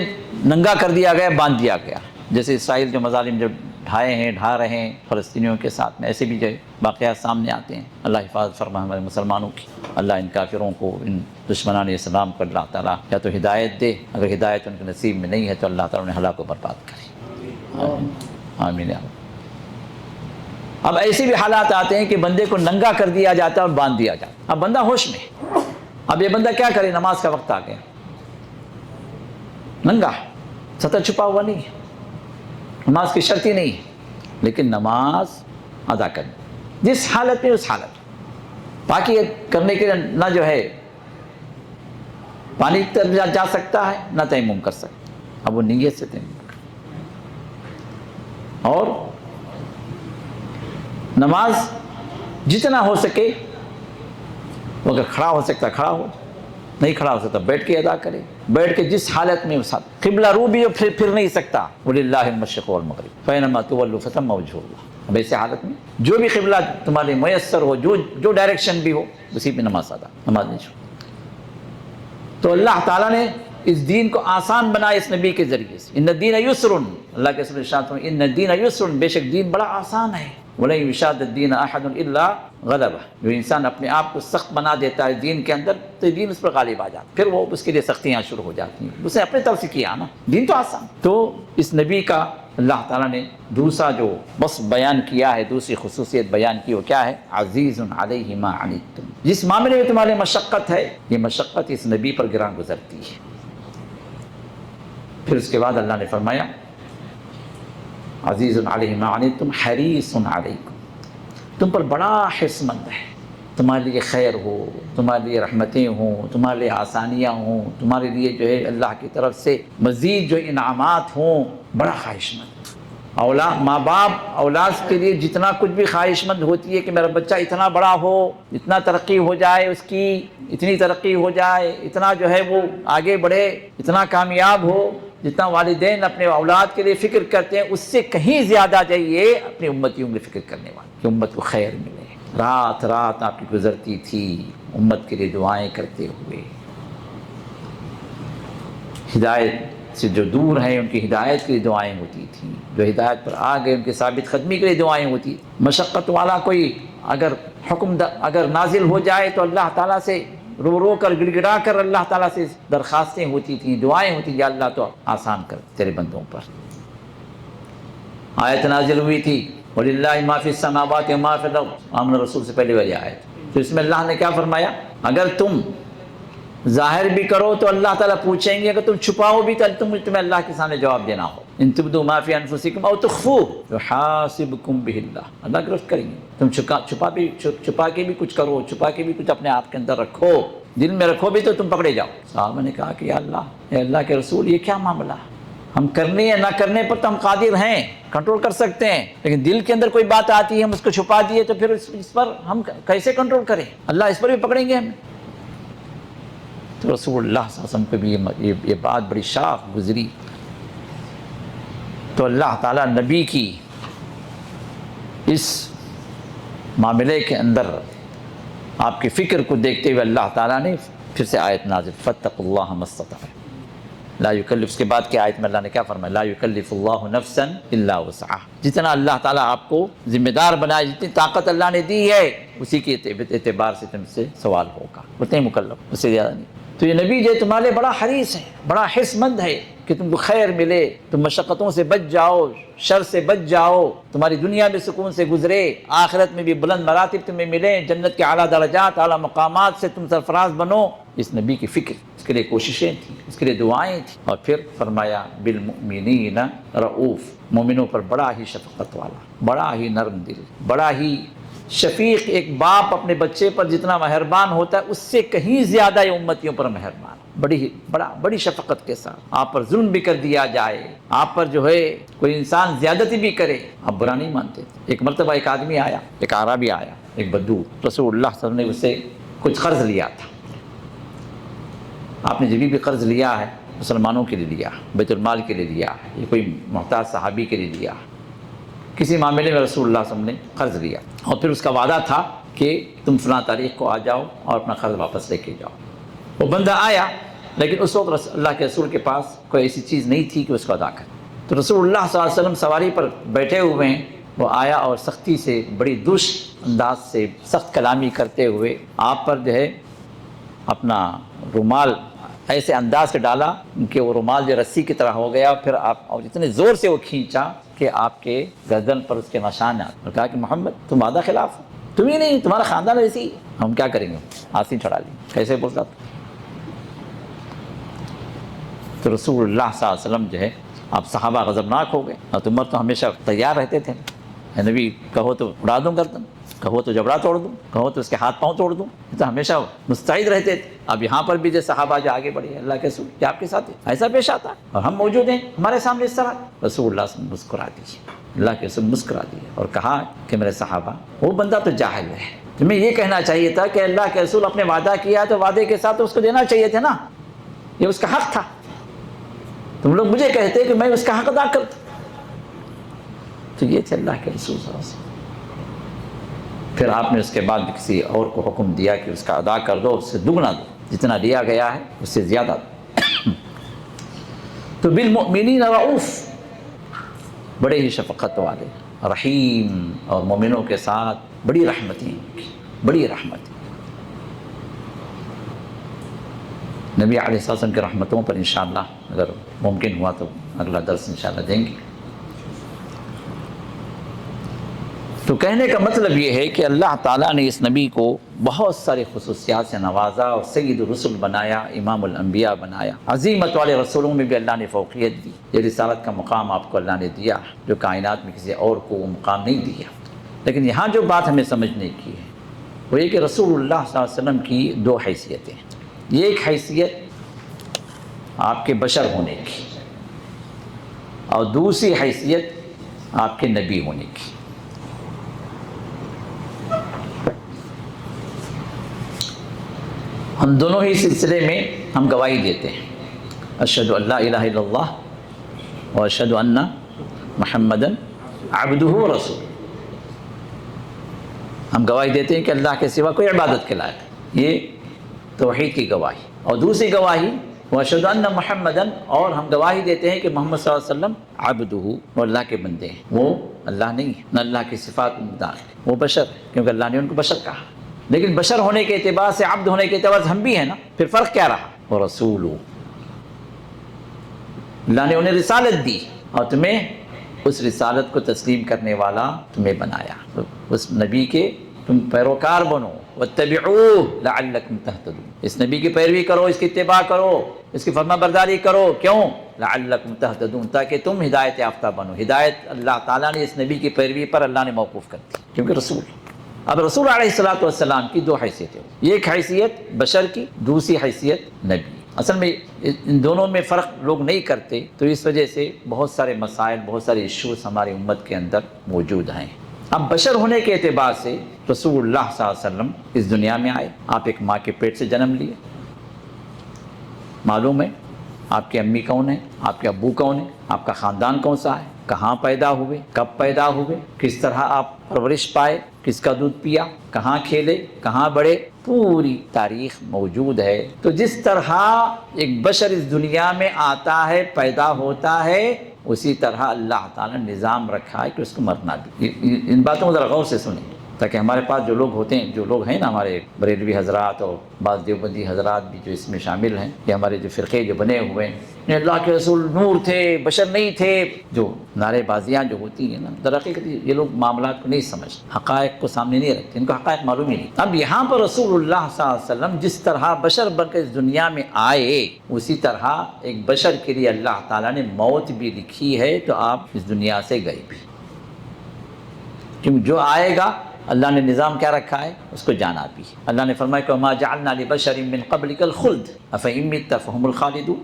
ننگا کر دیا گیا، باندھ دیا گیا، جیسے اسرائیل جو مظالم جو ڈھا رہے ہیں فلسطینیوں کے ساتھ میں، ایسے بھی جو واقعات سامنے آتے ہیں۔ اللہ حفاظت فرمائے ہمارے مسلمانوں کی، اللہ ان کافروں کو، ان دشمنان اسلام کو اللہ تعالیٰ یا تو ہدایت دے، اگر ہدایت ان کے نصیب میں نہیں ہے تو اللہ تعالیٰ انہیں ہلاک و برباد کرے، آمین یا رب۔ اب ایسے بھی حالات آتے ہیں کہ بندے کو ننگا کر دیا جاتا ہے اور باندھ دیا جاتا ہے، اب بندہ ہوش میں، اب یہ بندہ کیا کرے؟ نماز کا وقت آ گیا، ننگا، سطر چھپا ہوا نہیں ہے، نماز کی شرط ہی نہیں ہے، لیکن نماز ادا کرنی جس حالت میں، اس حالت میں باقی کرنے کے لیے نہ جو ہے پانی کی طرف جا سکتا ہے، نہ تیمم کر سکتا، اب وہ نیت سے تیمم کر، اور نماز جتنا ہو سکے، وہ اگر کھڑا ہو سکتا کھڑا ہو، نہیں کھڑا ہو سکتا بیٹھ کے ادا کرے، بیٹھ کے جس حالت میں، اس حالت قبلہ رو بھی جو پھر نہیں سکتا، وَلِلَّهِ الْمَشْرِقُ وَالْمَغْرِبُ فَأَيْنَمَا تُوَلُّوا فَثَمَّ وَجْهُ اللَّهِ۔ اب ایسے حالت میں جو بھی قبلہ تمہارے میسر ہو، جو ڈائریکشن بھی ہو، اسی پہ نماز نہیں چھوڑ۔ تو اللہ تعالیٰ نے اس دین کو آسان بنایا اس نبی کے ذریعے سے، ان الدین یسر، اللہ کے رسول ارشاد فرمائے ان الدین یسر، بے شک دین بڑا آسان ہے، وَلَن يُشَادَّ الدِّينَ أَحَدٌ إِلَّا غَلَبَهُ، جو انسان اپنے آپ کو سخت بنا دیتا ہے دین کے اندر تو دین اس پر غالب آ جاتا، پھر وہ اس کے لیے سختیاں شروع ہو جاتی ہیں، اس نے اپنے طرف سے کیا نا، دین تو آسان۔ تو اس نبی کا اللہ تعالیٰ نے دوسرا جو بس بیان کیا ہے، دوسری خصوصیت بیان کی، وہ کیا ہے؟ عزیز علیہ ما عنتم، جس معاملے میں تمہارے مشقت ہے، یہ مشقت اس نبی پر گراں گزرتی ہے۔ پھر اس کے بعد اللہ نے فرمایا عزیز علیہ ما عنتم حریص علیکم، تم پر بڑا حرص مند ہے، تمہارے لیے خیر ہو، تمہارے لیے رحمتیں ہوں، تمہارے لیے آسانیاں ہوں، تمہارے لیے جو ہے اللہ کی طرف سے مزید جو انعامات ہوں، بڑا خواہش مند۔ اولاد، ماں باپ اولاد کے لیے جتنا کچھ بھی خواہش مند ہوتی ہے کہ میرا بچہ اتنا بڑا ہو، اتنا ترقی ہو جائے، اس کی اتنی ترقی ہو جائے، اتنا جو ہے وہ آگے بڑھے، اتنا کامیاب ہو، جتنا والدین اپنے اولاد کے لیے فکر کرتے ہیں اس سے کہیں زیادہ چاہیے اپنی امتیوں کی فکر کرنے والے کہ امت کو خیر ملے۔ رات رات آپ کی گزرتی تھی امت کے لیے دعائیں کرتے ہوئے، ہدایت سے جو دور ہیں ان کی ہدایت کے لیے دعائیں ہوتی تھیں، جو ہدایت پر آ گئے ان کی ثابت قدمی کے لیے دعائیں ہوتی۔ مشقت والا کوئی اگر اگر نازل ہو جائے تو اللہ تعالیٰ سے رو رو کر گڑ گڑا کر اللہ تعالیٰ سے درخواستیں ہوتی تھیں، دعائیں ہوتی، یا اللہ تو آسان کر تیرے بندوں پر۔ آیت نازل ہوئی تھی وَلِلَّهِ مَا فِي السَّمَاوَاتِ وَمَا فِي الْأَرْضِ، آمن رسول سے پہلے والی آیت۔ تو اس میں اللہ نے کیا فرمایا؟ اگر تم ظاہر بھی کرو تو اللہ تعالیٰ پوچھیں گے، اگر تم چھپاؤ بھی تو تمہیں اللہ کے سامنے جواب دینا ہو۔ ان تبدوا ما فی انفسکم او تخفوہ یحاسبکم بہ اللہ، اللہ گرفت کریں گے۔ تم چھپا کے بھی کچھ کرو، چھپا کے بھی کچھ اپنے آپ کے اندر رکھو، دل میں رکھو بھی تو تم پکڑے جاؤ۔ صحابہ نے کہا کہ یا اللہ، اے اللہ کے رسول، یہ کیا معاملہ؟ ہم کرنے یا نہ کرنے پر تو ہم قادر ہیں، کنٹرول کر سکتے ہیں، لیکن دل کے اندر کوئی بات آتی ہے ہم اس کو چھپا دیے تو پھر اس پر ہم کیسے کنٹرول کریں؟ اللہ اس پر بھی پکڑیں گے ہمیں۔ تو رسول اللہ صلی اللہ علیہ وسلم کو بھی یہ بات بڑی شاق گزری، تو اللہ تعالیٰ نبی کی اس معاملے کے اندر آپ کی فکر کو دیکھتے ہوئے اللہ تعالیٰ نے پھر سے آیت نازل فاتقوا اللہ ما استطعتم لا یکلف، اس کے بعد کی آیت میں اللہ نے کیا فرمایا؟ لا یکلف اللہ نفسا الا وسعها، جتنا اللہ تعالیٰ آپ کو ذمہ دار بنائے، جتنی طاقت اللہ نے دی ہے اسی کے اعتبار سے تم سے سوال ہوگا، اتنے مکلف، اس سے زیادہ نہیں۔ تو یہ نبی جو تمہارے لیے بڑا حریص ہے، بڑا حرص مند ہے کہ تم کو خیر ملے، تم مشقتوں سے بچ جاؤ، شر سے بچ جاؤ، تمہاری دنیا میں سکون سے گزرے، آخرت میں بھی بلند مراتب تمہیں ملیں، جنت کے اعلیٰ درجات، اعلیٰ مقامات سے تم سرفراز بنو۔ اس نبی کی فکر، اس کے لیے کوششیں تھیں، اس کے لیے دعائیں تھیں، اور پھر فرمایا بالمؤمنین رؤوف، مومنوں پر بڑا ہی شفقت والا، بڑا ہی نرم دل، بڑا ہی شفیق۔ ایک باپ اپنے بچے پر جتنا مہربان ہوتا ہے اس سے کہیں زیادہ یہ امتیوں پر مہربان، بڑی شفقت کے ساتھ۔ آپ پر ظلم بھی کر دیا جائے، آپ پر جو ہے کوئی انسان زیادتی بھی کرے، آپ برا نہیں مانتے۔ ایک مرتبہ ایک آدمی آیا، ایک اعرابی آیا، ایک بدو، رسول اللہ صلی اللہ علیہ وسلم نے اس سے کچھ قرض لیا تھا۔ آپ نے جب بھی قرض لیا ہے مسلمانوں کے لیے لیا، بیت المال کے لیے لیا، یہ کوئی محتاج صحابی کے لیے لیا، کسی معاملے میں رسول اللہ صلی اللہ علیہ وسلم نے قرض لیا، اور پھر اس کا وعدہ تھا کہ تم فلاں تاریخ کو آ جاؤ اور اپنا قرض واپس لے کے جاؤ۔ وہ بندہ آیا، لیکن اس وقت اللہ کے رسول کے پاس کوئی ایسی چیز نہیں تھی کہ اس کو ادا کرے۔ تو رسول اللہ صلی اللہ علیہ وسلم سواری پر بیٹھے ہوئے ہیں، وہ آیا اور سختی سے، بڑی درست انداز سے، سخت کلامی کرتے ہوئے آپ پر جو ہے اپنا رومال ایسے انداز سے ڈالا کہ وہ رومال جو رسی کی طرح ہو گیا، پھر آپ اور اتنے زور سے وہ کھینچا کہ آپ کے گردن پر اس کے نشانات، اور کہا کہ محمد تم وعدہ خلاف ہو، تم ہی نہیں، تمہارا خاندان ایسی ہی، ہم کیا کریں گے؟ آنسیں چڑھا لی، کیسے بول رہا تھا؟ تو رسول اللہ صلی اللہ علیہ وسلم جو ہے، آپ صحابہ غضبناک ہو گئے، اور عمر تو ہمیشہ تیار رہتے تھے، اے نبی کہو تو اڑا دوں گردن، کہو تو جبڑا توڑ دوں، کہو تو اس کے ہاتھ پاؤں توڑ دوں، یہ تو ہمیشہ مستعد رہتے تھے۔ اب یہاں پر بھی جو صحابہ جو آگے بڑھے، اللہ کے رسول کیا آپ کے ساتھ ایسا پیش آتا ہے اور ہم موجود ہیں ہمارے سامنے اس طرح؟ رسول اللہ صلی اللہ علیہ وسلم مسکرا دیجیے، اللہ کے رسول مسکرا دیے اور کہا کہ میرے صحابہ، وہ بندہ تو جاہل ہے، تمہیں یہ کہنا چاہیے تھا کہ اللہ کے رسول اپنے وعدہ کیا تو وعدے کے ساتھ اس کو دینا چاہیے تھے نا، یہ اس کا حق تھا۔ تم لوگ مجھے کہتے کہ میں اس کا حق ادا کرتا، تو یہ تھے اللہ کے رسول صلی اللہ علیہ وسلم۔ پھر آپ نے اس کے بعد کسی اور کو حکم دیا کہ اس کا ادا کر دو، اس سے دگنا دو، جتنا لیا گیا ہے اس سے زیادہ دو۔ تو بالمؤمنین رؤوف، بڑے ہی شفقت والے، رحیم، اور مومنوں کے ساتھ بڑی رحمتیں، بڑی رحمتیں۔ نبی علیہ السلام کی رحمتوں پر انشاءاللہ اگر ممکن ہوا تو اگلا درس انشاءاللہ دیں گے۔ تو کہنے کا مطلب یہ ہے کہ اللہ تعالیٰ نے اس نبی کو بہت سارے خصوصیات سے نوازا اور سید الرسل بنایا، امام الانبیاء بنایا، عظیمت والے رسولوں میں بھی اللہ نے فوقیت دی۔ یہ رسالت کا مقام آپ کو اللہ نے دیا جو کائنات میں کسی اور کو وہ مقام نہیں دیا۔ لیکن یہاں جو بات ہمیں سمجھنے کی ہے وہ یہ کہ رسول اللہ صلی اللہ علیہ وسلم کی دو حیثیتیں ہیں. ایک حیثیت آپ کے بشر ہونے کی اور دوسری حیثیت آپ کے نبی ہونے کی. ہم دونوں ہی سلسلے میں ہم گواہی دیتے ہیں اشہد ان لا الہ الا اللہ و اشہد ان محمدا عبدہ و رسولہ. ہم گواہی دیتے ہیں کہ اللہ کے سوا کوئی عبادت کے لائق ہے، یہ توحید کی گواہی. اور دوسری گواہی واشہد ان محمدا، اور ہم گواہی دیتے ہیں کہ محمد صلی اللہ علیہ وسلم عبدہ، وہ اللہ کے بندے ہیں، وہ اللہ نہیں ہے، نہ اللہ کی صفات میں داخل ہے، وہ بشر ہے کیونکہ اللہ نے ان کو بشر کہا. لیکن بشر ہونے کے اعتبار سے، عبد ہونے کے اعتبار سے ہم بھی ہیں نا. پھر فرق کیا رہا؟ وہ رسول، اللہ نے انہیں رسالت دی اور تمہیں اس رسالت کو تسلیم کرنے والا تمہیں بنایا. اس نبی کے تم پیروکار بنو، واتبعوہ لعلکم تہتدون. اس نبی کی پیروی کرو، اس کی اتباع کرو، اس کی فرما برداری کرو. کیوں؟ لعلکم تہتدون، تاکہ تم ہدایت یافتہ بنو. ہدایت اللہ تعالیٰ نے اس نبی کی پیروی پر اللہ نے موقوف کر دی کیونکہ رسول. اب رسول علیہ الصلوۃ والسلام کی دو حیثیتیں، ایک حیثیت بشر کی، دوسری حیثیت نبی. اصل میں ان دونوں میں فرق لوگ نہیں کرتے، تو اس وجہ سے بہت سارے مسائل، بہت سارے ایشوز ہماری امت کے اندر موجود ہیں. اب بشر ہونے کے اعتبار سے رسول اللہ صلی اللہ علیہ وسلم اس دنیا میں آئے. آپ ایک ماں کے پیٹ سے جنم لیے. معلوم ہے آپ کی امی کون ہے، آپ کے ابو کون ہے، آپ کا خاندان کون سا ہے، کہاں پیدا ہوئے، کب پیدا ہوئے، کس طرح آپ پرورش پائے، کس کا دودھ پیا، کہاں کھیلے، کہاں بڑھے، پوری تاریخ موجود ہے. تو جس طرح ایک بشر اس دنیا میں آتا ہے، پیدا ہوتا ہے، اسی طرح اللہ تعالیٰ نے نظام رکھا ہے کہ اس کو مرنا بھی. ان باتوں کو ذرا غور سے سنیں تاکہ ہمارے پاس جو لوگ ہوتے ہیں، جو لوگ ہیں نا ہمارے بریلوی حضرات اور بعض دیوبندی حضرات بھی جو اس میں شامل ہیں، یہ ہمارے جو فرقے جو بنے ہوئے ہیں، اللہ کے رسول نور تھے، بشر نہیں تھے، جو نعرے بازیاں جو ہوتی ہیں نا، درحقیقت یہ لوگ معاملات کو نہیں سمجھتے، حقائق کو سامنے نہیں رکھتے، ان کو حقائق معلوم ہی نہیں. اب یہاں پر رسول اللہ صلی اللہ علیہ وسلم جس طرح بشر بن کر اس دنیا میں آئے، اسی طرح ایک بشر کے لیے اللہ تعالیٰ نے موت بھی لکھی ہے. تو آپ اس دنیا سے گئے بھی، کیونکہ جو آئے گا اللہ نے نظام کیا رکھا ہے اس کو جانا بھی. اللہ نے فرمایا کہ وما جعلنا لبشر من قبلک الخلد افإن مت فهم الخالدون.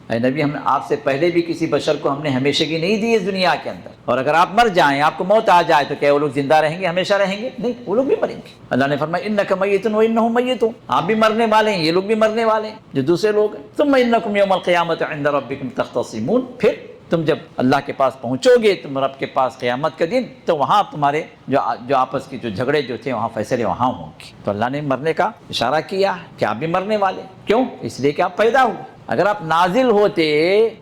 اے نبی، ہم نے آپ سے پہلے بھی کسی بشر کو ہم نے ہمیشگی نہیں دی اس دنیا کے اندر، اور اگر آپ مر جائیں، آپ کو موت آ جائے، تو کیا وہ لوگ زندہ رہیں گے، ہمیشہ رہیں گے؟ نہیں، وہ لوگ بھی مریں گے. اللہ نے فرمایا انک میت وانہم میتون، آپ بھی مرنے والے ہیں، یہ لوگ بھی مرنے والے ہیں جو دوسرے لوگ ہیں. ثم انکم یوم القیامۃ عند ربکم تختصمون، پھر تم جب اللہ کے پاس پہنچو گے، تم رب کے پاس قیامت کے دن، تو وہاں تمہارے جو آپس کی جو جھگڑے جو تھے، وہاں فیصلے وہاں ہوں گے. تو اللہ نے مرنے کا اشارہ کیا کہ آپ بھی مرنے والے. کیوں؟ اس لیے کہ آپ پیدا ہوئے. اگر آپ نازل ہوتے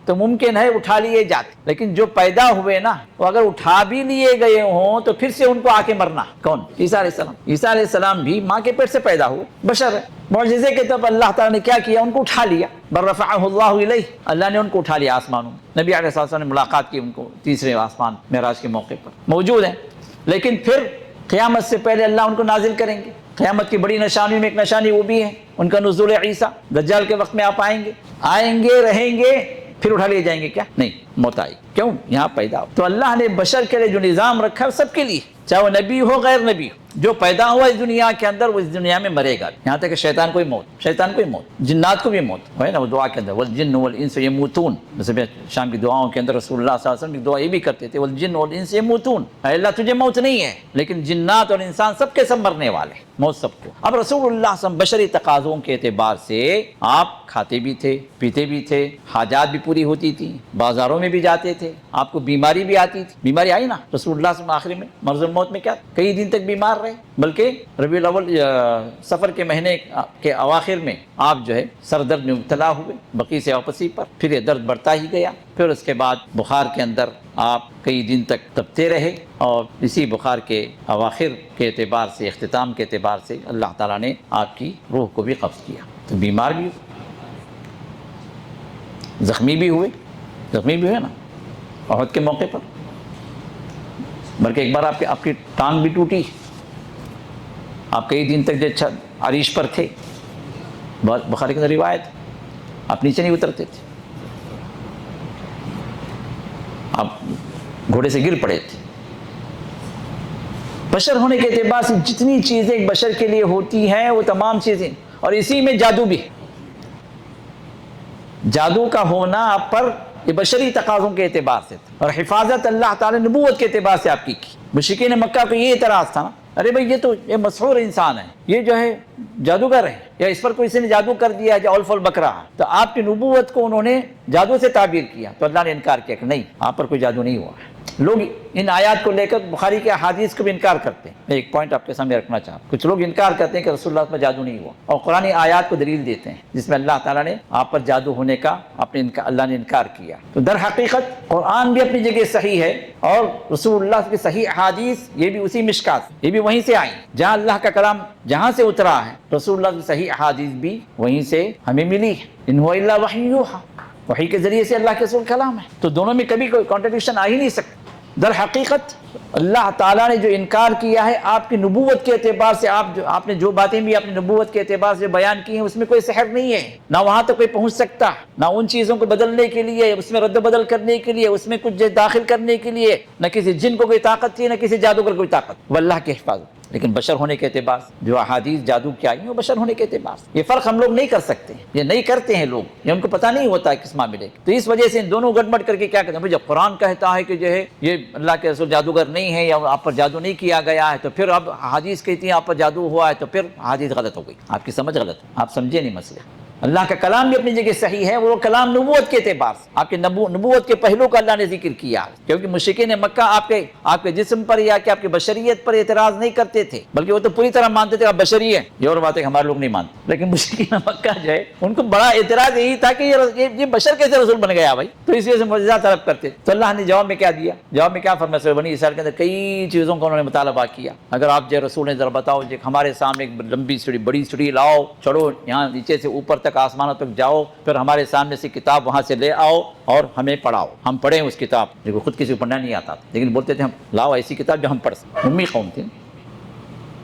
تو ممکن ہے اٹھا لیے جاتے، لیکن جو پیدا ہوئے نا، وہ اگر اٹھا بھی لیے گئے ہوں تو پھر سے ان کو آ کے مرنا. کون؟ عیسیٰ علیہ السلام. عیسیٰ علیہ السلام بھی ماں کے پیٹ سے پیدا ہوئے، بشر ہے. معجزے کے طور پر اللہ تعالیٰ نے کیا کیا؟ ان کو اٹھا لیا. بل رفعہ اللہ الیہ، اللہ نے ان کو اٹھا لیا آسمانوں. نبی علیہ السلام نے ملاقات کی ان کو تیسرے آسمان معراج کے موقع پر موجود ہیں. لیکن پھر قیامت سے پہلے اللہ ان کو نازل کریں گے. قیامت کی بڑی نشانیوں میں ایک نشانی وہ بھی ہے ان کا نزول عیسیٰ. دجال کے وقت میں آپ آئیں گے، رہیں گے، پھر اٹھا لیے جائیں گے. کیا؟ نہیں، موت آئی. کیوں؟ یہاں پیدا ہو. تو اللہ نے بشر کے لیے جو نظام رکھا ہے سب کے لیے، چاہے وہ نبی ہو غیر نبی ہو، جو پیدا ہوا اس دنیا کے اندر وہ اس دنیا میں مرے گا. یہاں تک کہ شیطان کو بھی موت، جنات کو بھی موت ہے نا. وہ دعا کے اندر والجن والانس یموتون، جیسے شام کی دعاؤں کے اندر رسول اللہ صلی اللہ علیہ وسلم کی دعا یہ بھی کرتے تھے، والجن والانس یموتون، اے اللہ تجھے موت نہیں ہے، لیکن جنات اور انسان سب کے سب مرنے والے، موت سب کو. اب رسول اللہ صلی اللہ علیہ وسلم بشری تقاضوں کے اعتبار سے آپ کھاتے بھی تھے، پیتے بھی تھے، حاجات بھی پوری ہوتی تھی، بازاروں میں بھی جاتے تھے، آپ کو بیماری بھی آتی تھی. بیماری آئی نا رسول اللہ صلی اللہ علیہ وسلم آخری میں مرض الموت میں، کیا کئی دن تک بیمار رہے، بلکہ ربیع الاول سفر کے مہینے کے اواخر میں آپ جو ہے سر درد میں مبتلا ہوئے بقیع سے واپسی پر. پھر یہ درد بڑھتا ہی گیا، پھر اس کے بعد بخار کے اندر آپ کئی دن تک تپتے رہے، اور اسی بخار کے اواخر کے اعتبار سے، اختتام کے اعتبار سے اللہ تعالیٰ نے آپ کی روح کو بھی قبض کیا. تو بیمار بھی ہوئے، زخمی بھی ہوئے نا احد کے موقع پر، بلکہ ایک بار آپ کی ٹانگ بھی ٹوٹی. آپ کئی دن تک جو عریش پر تھے، بخاری کے اندر روایت، آپ نیچے نہیں اترتے تھے، آپ گھوڑے سے گر پڑے تھے. بشر ہونے کے اعتبار سے جتنی چیزیں ایک بشر کے لیے ہوتی ہیں وہ تمام چیزیں، اور اسی میں جادو بھی ہے۔ جادو کا ہونا آپ پر یہ بشری تقاضوں کے اعتبار سے تھا، اور حفاظت اللہ تعالی نبوت کے اعتبار سے آپ کی مشرکین مکہ کو یہ اعتراض تھا نا، ارے بھائی یہ مسحور انسان ہے، یہ جو ہے جادوگر ہے، یا اس پر کسی نے جادو کر دیا یا الف البکرا، تو آپ کی نبوت کو انہوں نے جادو سے تعبیر کیا، تو اللہ نے انکار کیا کہ نہیں، آپ پر کوئی جادو نہیں ہوا ہے۔ لوگ ان آیات کو لے کر بخاری کے احادیث کو بھی انکار کرتے ہیں۔ میں ایک پوائنٹ آپ کے سامنے رکھنا چاہتا ہوں، کچھ لوگ انکار کرتے ہیں کہ رسول اللہ پر جادو نہیں ہوا، اور قرآن آیات کو دلیل دیتے ہیں جس میں اللہ تعالیٰ نے آپ پر جادو ہونے کا اللہ نے انکار کیا۔ تو در حقیقت قرآن بھی اپنی جگہ صحیح ہے، اور رسول اللہ کی صحیح احادیث یہ بھی اسی مشکات، یہ بھی وہیں سے آئی جہاں اللہ کا کلام جہاں سے اترا ہے، رسول اللہ کی صحیح احادیث بھی وہیں سے ہمیں ملی ہے۔ ان هو الا وحی یوحی، وحی کے ذریعے سے اللہ کے رسول کلام ہے، تو دونوں میں کبھی کوئی کانٹرڈکشن آ ہی نہیں سکتا۔ در حقیقت اللہ تعالیٰ نے جو انکار کیا ہے آپ کی نبوت کے اعتبار سے، آپ نے جو باتیں بھی اپنی نبوت کے اعتبار سے بیان کی ہیں اس میں کوئی سحر نہیں ہے، نہ وہاں تک کوئی پہنچ سکتا، نہ ان چیزوں کو بدلنے کے لیے، اس میں رد و بدل کرنے کے لیے، اس میں کچھ داخل کرنے کے لیے نہ کسی جن کو کوئی طاقت تھی، نہ کسی جادوگر کو کوئی طاقت، وہ اللہ کی حفاظت۔ لیکن بشر ہونے کے اعتبار سے جو احادیث جادو کی آئی ہیں وہ بشر ہونے کے اعتبار سے، یہ فرق ہم لوگ نہیں کر سکتے، یہ نہیں کرتے ہیں لوگ، یہ ان کو پتہ نہیں ہوتا ہے کس معاملے کا، تو اس وجہ سے ان دونوں گڑبڑ کر کے کیا کہتے ہیں، جب قرآن کہتا ہے کہ جو ہے یہ اللہ کے رسول جادوگر نہیں ہے یا آپ پر جادو نہیں کیا گیا ہے، تو پھر اب احادیث کہتی ہیں آپ پر جادو ہوا ہے، تو پھر احادیث غلط ہو گئی، آپ کی سمجھ غلط، آپ سمجھے نہیں مسئلہ۔ اللہ کا کلام بھی اپنی جگہ صحیح ہے، وہ کلام نبوت کے اعتبار سے آپ کے نبوت کے پہلو کا اللہ نے ذکر کیا، کیونکہ مشرکین مکہ آپ کے جسم پر یا کہ آپ کی بشریت پر اعتراض نہیں کرتے تھے، بلکہ وہ تو پوری طرح مانتے تھے آپ بشری ہیں، یہ اور بات ہے کہ ہمارے لوگ نہیں مانتے، لیکن مشرکین مکہ جو ہے ان کو بڑا اعتراض یہی تھا کہ یہ بشر کیسے رسول بن گیا بھائی، تو اس وجہ سے معجزہ طلب کرتے، تو اللہ نے جواب میں کیا دیا، جواب میں کیا فرمایا، سورہ بنی اسرائیل کے اندر کئی چیزوں کا انہوں نے مطالبہ کیا، اگر آپ جو رسول نے ذرا بتاؤ جی ہمارے سامنے ایک لمبی سیڑھی بڑی سیڑھی لاؤ، چڑھو یہاں نیچے سے اوپر تک آسمانوں تک جاؤ، پھر ہمارے سامنے سے کتاب وہاں سے لے آؤ اور ہمیں پڑھاؤ، ہم پڑھیں اس کتاب، دیکھو خود کسی کو پڑھنا نہیں آتا تھا لیکن بولتے تھے ہم لاؤ ایسی کتاب جو ہم پڑھ سکیں، امی قوم تھے،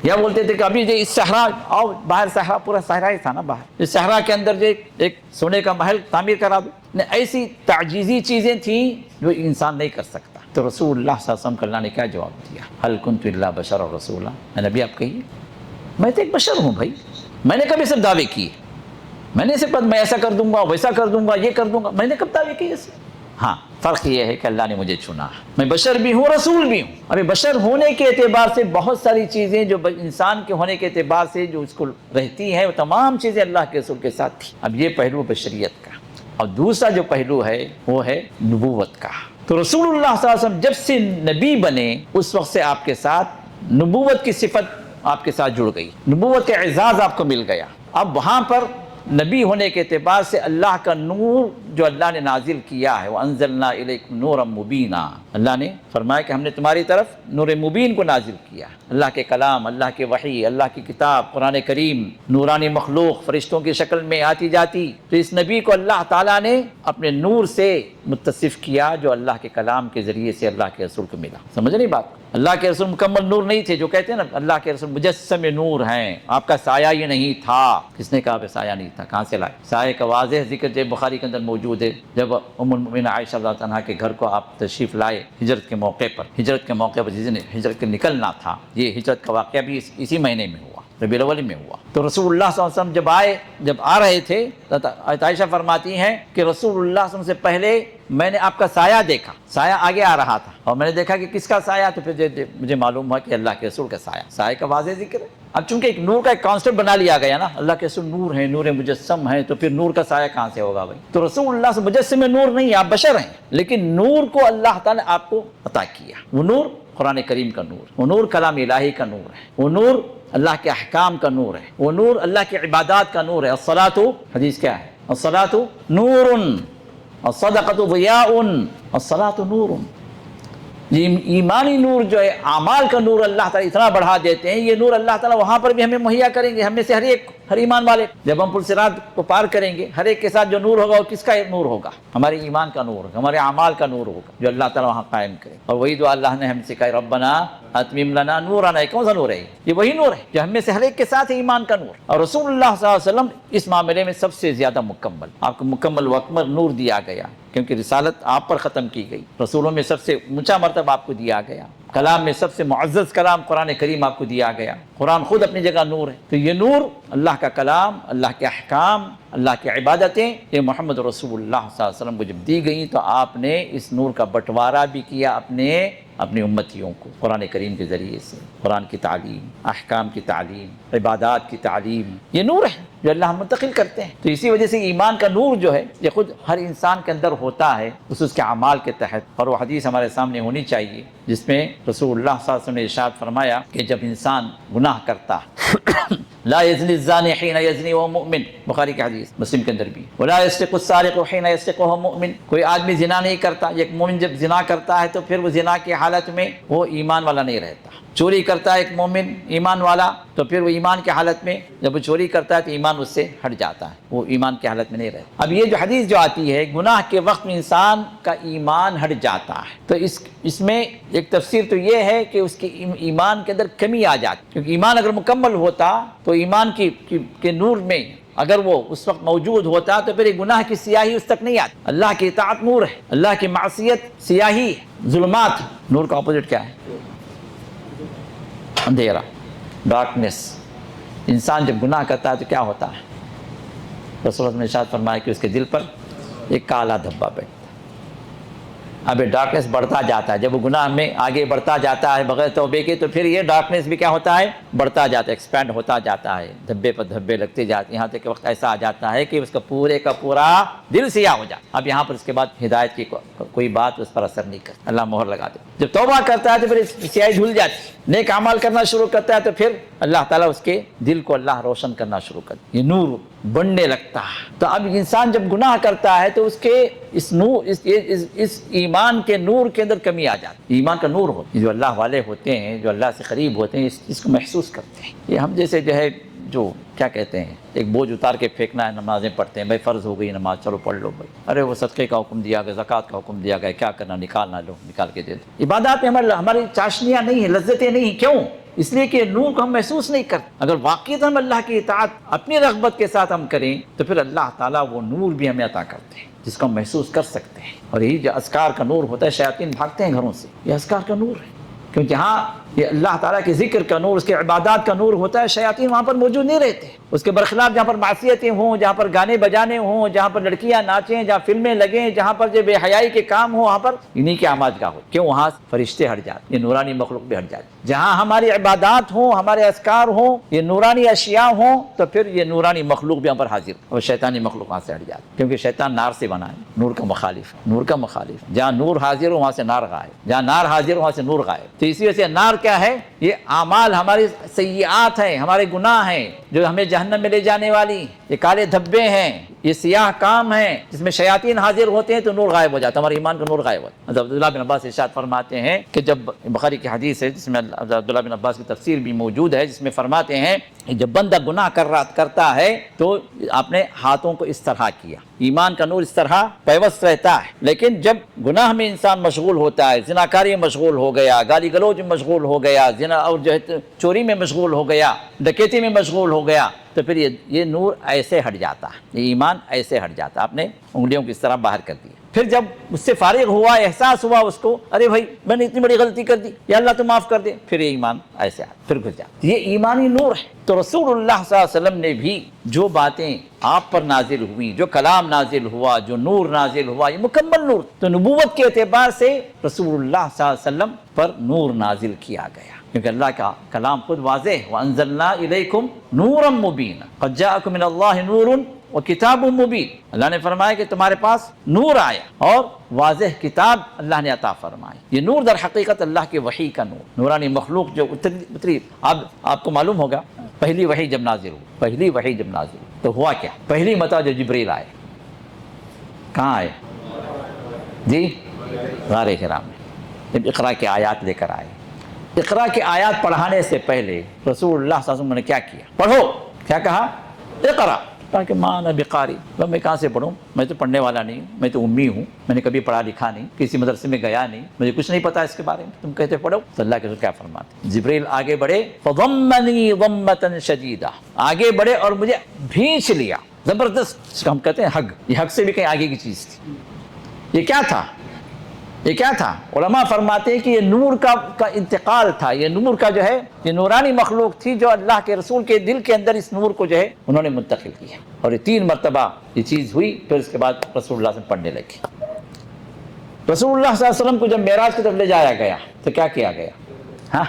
یا بولتے تھے کہ ابھی جو اس صحرا آؤ، باہر صحرا پورا صحرا ہی تھا نا باہر، اس صحرا کے اندر جو ایک سونے کا محل تعمیر کرا دو، ایسی تعجیزی چیزیں تھیں جو انسان نہیں کر سکتا، تو رسول اللہ صلی اللہ علیہ وسلم کو اللہ نے کیا جواب دیا، هل كنت الا بشرا رسولا، نبی آپ کہیے میں تو ایک بشر ہوں بھائی، میں نے کبھی صرف دعوے کیے، میں نے صرف میں ایسا کر دوں گا ویسا کر دوں گا یہ کر دوں گا، میں نے کب دعوے کیے اسے؟ ہاں فرق یہ ہے کہ اللہ نے مجھے چنا، میں بشر بھی ہوں رسول بھی ہوں، ابھی بشر ہونے کے اعتبار سے بہت ساری چیزیں جو انسان کے ہونے کے اعتبار سے جو اس کو رہتی ہیں وہ تمام چیزیں اللہ کے رسول کے ساتھ تھی۔ اب یہ پہلو بشریت کا، اور دوسرا جو پہلو ہے وہ ہے نبوت کا، تو رسول اللہ صلی اللہ علیہ وسلم جب سے نبی بنے اس وقت سے آپ کے ساتھ نبوت کی صفت آپ کے ساتھ جڑ گئی، نبوت کا اعزاز آپ کو مل گیا، اب وہاں پر نبی ہونے کے اعتبار سے اللہ کا نور جو اللہ نے نازل کیا ہے، وَأَنزَلْنَا إِلَيْكُمْ نُورًا مُبِينًا، اللہ نے فرمایا کہ ہم نے تمہاری طرف نور مبین کو نازل کیا، اللہ کے کلام، اللہ کے وحی، اللہ کی کتاب قرآن کریم، نورانی مخلوق فرشتوں کی شکل میں آتی جاتی، تو اس نبی کو اللہ تعالیٰ نے اپنے نور سے متصف کیا جو اللہ کے کلام کے ذریعے سے اللہ کے رسول کو ملا۔ سمجھ نہیں بات، اللہ کے رسول مکمل نور نہیں تھے، جو کہتے ہیں نا اللہ کے رسول مجسم نور ہیں، آپ کا سایہ یہ نہیں تھا، کس نے کہا کہ سایہ نہیں تھا، کہاں سے لائے؟ سایہ کا واضح ذکر جو بخاری کے اندر موجود ہے، جب ام المؤمنین عائشہ رضی اللہ عنہا کے گھر کو آپ تشریف لائے ہجرت کے موقع پر جس دن ہجرت کے نکلنا تھا، یہ ہجرت کا واقعہ بھی اسی مہینے میں ہوا، ربیع الاول میں ہوا، تو رسول اللہ صلی اللہ علیہ وسلم جب آ رہے تھے، عائشہ فرماتی ہیں کہ رسول اللہ صلی اللہ علیہ وسلم سے پہلے میں نے آپ کا سایہ دیکھا، سایہ آگے آ رہا تھا، اور میں نے دیکھا کہ کس کا سایہ، تو پھر مجھے معلوم ہوا کہ اللہ کے رسول کا سایہ کا واضح ذکر ہے۔ اب چونکہ ایک نور کا ایک کانسیپٹ بنا لیا گیا نا، اللہ کے رسول نور ہیں، نور مجسم ہیں، تو پھر نور کا سایہ کہاں سے ہوگا بھائی؟ تو رسول اللہ سے مجسم نور نہیں، آپ بشر ہیں، لیکن نور کو اللہ تعالیٰ نے آپ کو عطا کیا، وہ نور قرآن کریم کا نور، وہ نور کلام الہی کا نور ہے، وہ نور اللہ کے احکام کا نور ہے، وہ نور اللہ کی عبادات کا نور ہے۔ الصلاۃ، حدیث کیا ہے؟ الصلاۃ نور، الصدقۃ ضیاء، الصلاۃ نور، یہ ایمانی نور جو ہے، اعمال کا نور اللہ تعالیٰ اتنا بڑھا دیتے ہیں، یہ نور اللہ تعالیٰ وہاں پر بھی ہمیں مہیا کریں گے، ہم میں سے ہر ایمان والے، جب ہم پل صراط کو پار کریں گے، ہر ایک کے ساتھ جو نور ہوگا وہ کس کا نور ہوگا؟ ہمارے ایمان کا نور ہوگا، ہمارے اعمال کا نور ہوگا جو اللہ تعالیٰ وہاں قائم کرے، اور وہی دعا اللہ نے ہم سے کہا، ربنا اتمم لنا نورنا، کون سا نور ہے؟ یہ وہی نور ہے جو ہم میں سے ہر ایک کے ساتھ ہے، ایمان کا نور، اور رسول اللہ صلی اللہ علیہ وسلم اس معاملے میں سب سے زیادہ مکمل، آپ کو مکمل و اکمل نور دیا گیا، کیونکہ رسالت آپ پر ختم کی گئی، رسولوں میں سب سے اونچا مرتبہ آپ کو دیا گیا، کلام میں سب سے معزز کلام قرآن کریم آپ کو دیا گیا، قرآن خود اپنی جگہ نور ہے، تو یہ نور اللہ کا کلام، اللہ کے احکام، اللہ کی عبادتیں، یہ محمد رسول اللہ صلی اللہ علیہ وسلم کو جب دی گئیں تو آپ نے اس نور کا بٹوارا بھی کیا اپنی امتیوں کو قرآن کریم کے ذریعے سے، قرآن کی تعلیم، احکام کی تعلیم، عبادات کی تعلیم، یہ نور ہے جو اللہ منتقل کرتے ہیں۔ تو اسی وجہ سے ایمان کا نور جو ہے یہ خود ہر انسان کے اندر ہوتا ہے اس کے اعمال کے تحت، اور وہ حدیث ہمارے سامنے ہونی چاہیے جس میں رسول اللہ صلی اللہ علیہ وسلم نے ارشاد فرمایا کہ جب انسان گناہ کرتا لا یزنی الزانی حین یزنی وهو مؤمن، بخاری کی حدیث، مسلم کے اندر بھی، ولا یسرق السارق حین یسرق وهو مؤمن، کوئی آدمی زنا نہیں کرتا، ایک مومن جب زنا کرتا ہے تو پھر وہ زنا کی حالت میں وہ ایمان والا نہیں رہتا، چوری کرتا ہے ایک مومن ایمان والا تو پھر وہ ایمان کی حالت میں جب وہ چوری کرتا ہے تو ایمان اس سے ہٹ جاتا ہے، وہ ایمان کی حالت میں نہیں رہتا۔ اب یہ جو حدیث جو آتی ہے گناہ کے وقت میں انسان کا ایمان ہٹ جاتا ہے، تو اس میں ایک تفسیر تو یہ ہے کہ اس کے ایمان کے اندر کمی آ جاتی، کیونکہ ایمان اگر مکمل ہوتا تو ایمان کے نور میں اگر وہ اس وقت موجود ہوتا تو پھر گناہ کی سیاہی اس تک نہیں آتی۔ اللہ کی اطاعت نور ہے، اللہ کی معصیت سیاہی ہے، ظلمات۔ نور کا اپوزٹ کیا ہے؟ اندھیرا، ڈارکنس۔ انسان جب گناہ کرتا ہے تو کیا ہوتا ہے؟ رسول اللہ نے ارشاد فرمایا کہ اس کے دل پر ایک کالا دھبا بیٹھتا ہے۔ اب یہ ڈارکنس بڑھتا جاتا ہے، جب وہ گناہ میں آگے بڑھتا جاتا ہے بغیر توبے کے تو پھر یہ ڈارکنس بھی کیا ہوتا ہے؟ بڑھتا جاتا ہے، ایکسپینڈ ہوتا جاتا ہے، دھبے پر دھبے لگتے جاتے ہیں، یہاں تک کہ وقت ایسا آ جاتا ہے کہ اس کا پورے کا پورا دل سیاہ ہو جاتا ہے۔ اب یہاں پر اس کے بعد ہدایت کی کوئی بات اس پر اثر نہیں کرتی، اللہ مہر لگا دے۔ جب توبہ کرتا ہے تو پھر اس سیاہی دھل جاتی ہے، نیک اعمال کرنا شروع کرتا ہے تو پھر اللہ تعالیٰ اس کے دل کو اللہ روشن کرنا شروع کرتا ہے، یہ نور بڑھنے لگتا ہے۔ تو اب انسان جب گناہ کرتا ہے تو اس کے اس نور اس ایمان کے نور کے اندر کمی آ جاتی ہے۔ ایمان کا نور ہو، جو اللہ والے ہوتے ہیں، جو اللہ سے قریب ہوتے ہیں، اس کو محسوس کرتے ہیں۔ یہ ہم جیسے جو ہے جو کیا کہتے ہیں ایک بوجھ اتار کے پھینکنا ہے، نمازیں پڑھتے ہیں، بھائی فرض ہو گئی نماز، چلو پڑھ لو بھائی، ارے وہ صدقے کا حکم دیا گیا، زکوٰۃ کا حکم دیا گیا، کیا کرنا، نکالنا، لو نکال کے دے دو۔ عبادات میں ہماری چاشنیاں نہیں ہیں، لذتیں نہیں ہیں، کیوں؟ اس لیے کہ نور کو ہم محسوس نہیں کرتے۔ اگر واقعی ہم اللہ کی اطاعت اپنی رغبت کے ساتھ ہم کریں تو پھر اللہ تعالیٰ وہ نور بھی ہمیں عطا کرتے ہیں جس کو ہم محسوس کر سکتے ہیں۔ اور یہی جو اذکار کا نور ہوتا ہے، شیاطین بھاگتے ہیں گھروں سے، یہ اذکار کا نور ہے، کیونکہ جہاں یہ اللہ تعالیٰ کے ذکر کا نور، اس کے عبادات کا نور ہوتا ہے، شیاطین وہاں پر موجود نہیں رہتے۔ اس کے برخلاف جہاں پر معصیتیں ہوں، جہاں پر گانے بجانے ہوں، جہاں پر لڑکیاں ناچیں، جہاں فلمیں لگیں، جہاں پر جو بے حیائی کے کام ہوں، وہاں پر انہی کی آماجگاہ ہو، کیوں؟ وہاں فرشتے ہٹ جاتے، یہ نورانی مخلوق بھی ہٹ جاتے۔ جہاں ہماری عبادات ہوں، ہمارے اذکار ہوں، یہ نورانی اشیاء ہوں تو پھر یہ نورانی مخلوق بھی یہاں پر حاضر، اور شیطانی مخلوق وہاں سے ہٹ جاتے، کیونکہ شیطان نار سے بنا ہے، نور کا مخالف، نور کا مخالف۔ جہاں نور حاضر ہو وہاں سے نار غائب، جہاں نار حاضر ہو وہاں سے نور غائب۔ تو اسی وجہ سے نار کیا ہے؟ یہ اعمال ہماری سیئات ہیں، ہمارے گناہ ہیں جو ہمیں جہنم میں لے جانے والی، یہ کالے دھبے ہیں، یہ سیاہ کام ہیں جس میں شیاطین حاضر ہوتے ہیں تو نور غائب ہو جاتا ہے، ہمارے ایمان کا نور غائب ہوتا ہے۔ عبداللہ بن عباس ارشاد فرماتے ہیں کہ جب بخاری کی حدیث ہے جس میں عبداللہ بن عباس کی تفسیر بھی موجود ہے، جس میں فرماتے ہیں کہ جب بندہ گناہ کرتا ہے تو اپنے ہاتھوں کو اس طرح کیا، ایمان کا نور اس طرح پیوست رہتا ہے، لیکن جب گناہ میں انسان مشغول ہوتا ہے، زناکاری میں مشغول ہو گیا، گالی گلوچ میں مشغول ہو گیا، زنا اور جو ہے چوری میں مشغول ہو گیا، ڈکیتی میں مشغول ہو گیا، تو پھر یہ نور ایسے ہٹ جاتا ہے، یہ ایمان ایسے ہٹ جاتا ہے، آپ نے انگلیوں کی اس طرح باہر کر دیا۔ پھر جب اس سے فارغ ہوا، احساس ہوا اس کو، ارے بھائی میں نے اتنی بڑی غلطی کر دی، یا اللہ تو معاف کر دے، پھر یہ ایمان ایسے آتا، پھر گھس جاتا۔ یہ ایمانی نور ہے۔ تو رسول اللہ صلی اللہ علیہ وسلم نے بھی جو باتیں آپ پر نازل ہوئی، جو کلام نازل ہوا، جو نور نازل ہوا، یہ مکمل نور۔ تو نبوت کے اعتبار سے رسول اللہ صلی اللہ علیہ وسلم پر نور نازل کیا گیا، کیونکہ اللہ کا کلام خود واضح ہے، وَأَنزَلْنَا إِلَيْكُمْ نُورًا مُبِينًا قَدْ جَاءَكُم مِّنَ اللَّهِ نُورٌ وَكِتَابٌ مُبِينٌ۔ اللہ نے فرمایا کہ تمہارے پاس نور آیا اور واضح کتاب اللہ نے عطا فرمائی۔ یہ نور در حقیقت اللہ کی وحی کا نور، نورانی مخلوق جو اتری۔ اب آپ کو معلوم ہوگا پہلی وحی جب نازل ہوئی تو ہوا کیا؟ پہلی مرتبہ جو جبریل آئے، کہاں آئے؟ جی غار حرا میں، جب اقرا کی آیات لے کر آئے۔ اقرا کی آیات پڑھانے سے پہلے رسول اللہ صلی اللہ علیہ وسلم نے کیا کیا؟ پڑھو، کیا کہا؟ اقرا، تاکہ ماں نہ بقاری، میں کہاں سے پڑھوں، میں تو پڑھنے والا نہیں، میں تو امی ہوں، میں نے کبھی پڑھا لکھا نہیں، کسی مدرسے میں گیا نہیں، مجھے کچھ نہیں پتا اس کے بارے میں، تم کہتے پڑھو۔ تو اللہ کے رسول کیا فرماتے؟ جبریل آگے بڑھے، فضمنی ضمۃ شدیدہ، آگے بڑھے اور مجھے بھینچ لیا، زبردست، ہم کہتے ہیں حگ، یہ حگ سے بھی کہیں آگے کی چیز تھی۔ یہ کیا تھا؟ یہ کیا تھا؟ علماء فرماتے ہیں کہ یہ نور کا انتقال تھا، یہ نور کا جو ہے یہ نورانی مخلوق تھی جو اللہ کے رسول کے دل کے اندر اس نور کو جو ہے انہوں نے منتقل کیا، اور یہ 3 مرتبہ یہ چیز ہوئی، پھر اس کے بعد رسول اللہ صلی اللہ علیہ وسلم پڑھنے لگے۔ رسول اللہ صلی اللہ علیہ وسلم کو جب معراج کی طرف لے جایا گیا تو کیا کیا گیا؟ ہاں،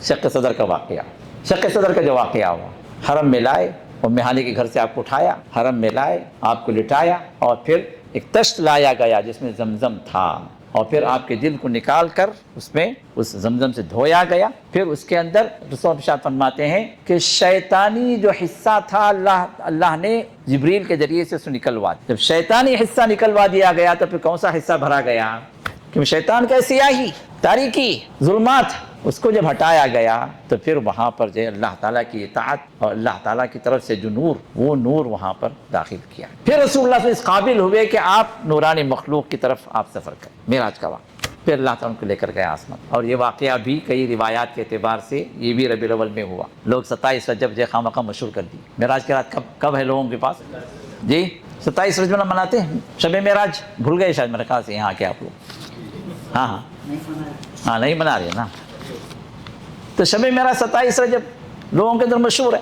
شق صدر کا واقعہ، شق صدر کا جو واقعہ ہوا، حرم میں لائے، ام ہانی کے گھر سے آپ کو اٹھایا، حرم میں لائے، آپ کو لٹایا، اور پھر ایک تشت لایا گیا جس میں زمزم تھا، اور پھر آپ کے دل کو نکال کر اس میں اس زمزم سے دھویا گیا، پھر اس کے اندر رسول ارشاد فرماتے ہیں کہ شیطانی جو حصہ تھا اللہ نے جبریل کے ذریعے سے اسے نکلوا دیا۔ جب شیطانی حصہ نکلوا دیا گیا تو پھر کون سا حصہ بھرا گیا؟ کہ شیطان کا سیاہی، تاریکی، ظلمات، اس کو جب ہٹایا گیا تو پھر وہاں پر جو اللہ تعالیٰ کی اطاعت اور اللہ تعالیٰ کی طرف سے جو نور، وہ نور وہاں پر داخل کیا۔ پھر رسول اللہ سے اس قابل ہوئے کہ آپ نورانی مخلوق کی طرف آپ سفر کریں، معراج کا واقعہ۔ پھر اللہ تعالیٰ ان کو لے کر گیا آسمان، اور یہ واقعہ بھی کئی روایات کے اعتبار سے یہ بھی ربیع الاول میں ہوا۔ لوگ 27 رجب جو خواہ مخواہ مشہور کر دی۔ معراج کی رات کب ہے لوگوں کے پاس؟ جی 27 رجب مناتے ہیں شب معراج، بھول گئے شاید میرے خیال سے یہاں کے آپ لوگ۔ ہاں نہیں منا رہے نا۔ تو شب معراج 27 رجب لوگوں کے اندر مشہور ہے،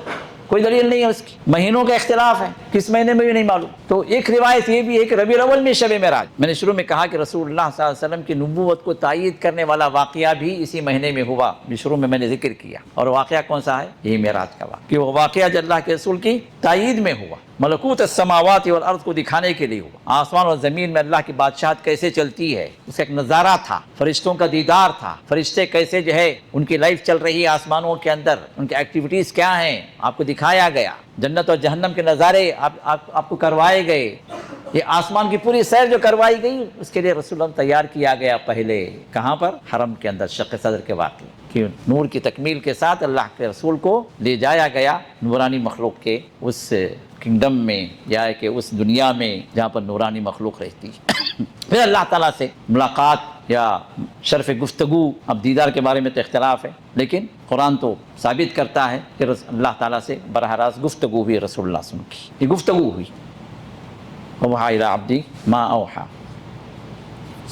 کوئی دلیل نہیں ہے اس کی، مہینوں کا اختلاف ہے، کس مہینے میں بھی نہیں معلوم۔ تو ایک روایت یہ بھی ہے کہ ربیع الاول میں شب معراج۔ میں نے شروع میں کہا کہ رسول اللہ صلی اللہ علیہ وسلم کی نبوت کو تائید کرنے والا واقعہ بھی اسی مہینے میں ہوا، شروع میں نے ذکر کیا۔ اور واقعہ کون سا ہے؟ یہی معراج کا واقعہ، کہ وہ واقعہ جو اللہ کے رسول کی تائید میں ہوا، ملکوت السماوات والارض کو دکھانے کے لیے ہوا۔ آسمان اور زمین میں اللہ کی بادشاہت کیسے چلتی ہے اس کا ایک نظارہ تھا، فرشتوں کا دیدار تھا، فرشتے کیسے جو ہے ان کی لائف چل رہی ہے آسمانوں کے اندر، ان کی ایکٹیویٹیز کیا ہیں آپ کو دکھایا گیا، جنت اور جہنم کے نظارے آپ کو کروائے گئے، یہ آسمان کی پوری سیر جو کروائی گئی اس کے لیے رسول اللہ تیار کیا گیا پہلے، کہاں پر؟ حرم کے اندر، شق صدر کے واقعے کہ نور کی تکمیل کے ساتھ اللہ کے رسول کو لے جایا گیا نورانی مخلوق کے اس کنگڈم میں، یا کہ اس دنیا میں جہاں پر نورانی مخلوق رہتی ہے۔ پھر اللہ تعالیٰ سے ملاقات یا شرف گفتگو، اب دیدار کے بارے میں تو اختلاف ہے، لیکن قرآن تو ثابت کرتا ہے کہ اللہ تعالیٰ سے براہ راست گفتگو ہوئی رسول اللہ صلی اللہ علیہ وسلم کی، یہ گفتگو ہوئی۔ وَأَوْحَىٰ إِلَىٰ عَبْدِي مَا أَوْحَىٰ،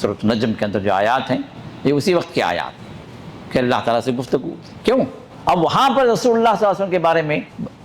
سورۃ النجم کے اندر جو آیات ہیں یہ اسی وقت کی آیات کہ اللہ تعالیٰ سے گفتگو۔ کیوں؟ اب وہاں پر رسول اللہ صلی اللہ علیہ وسلم کے بارے میں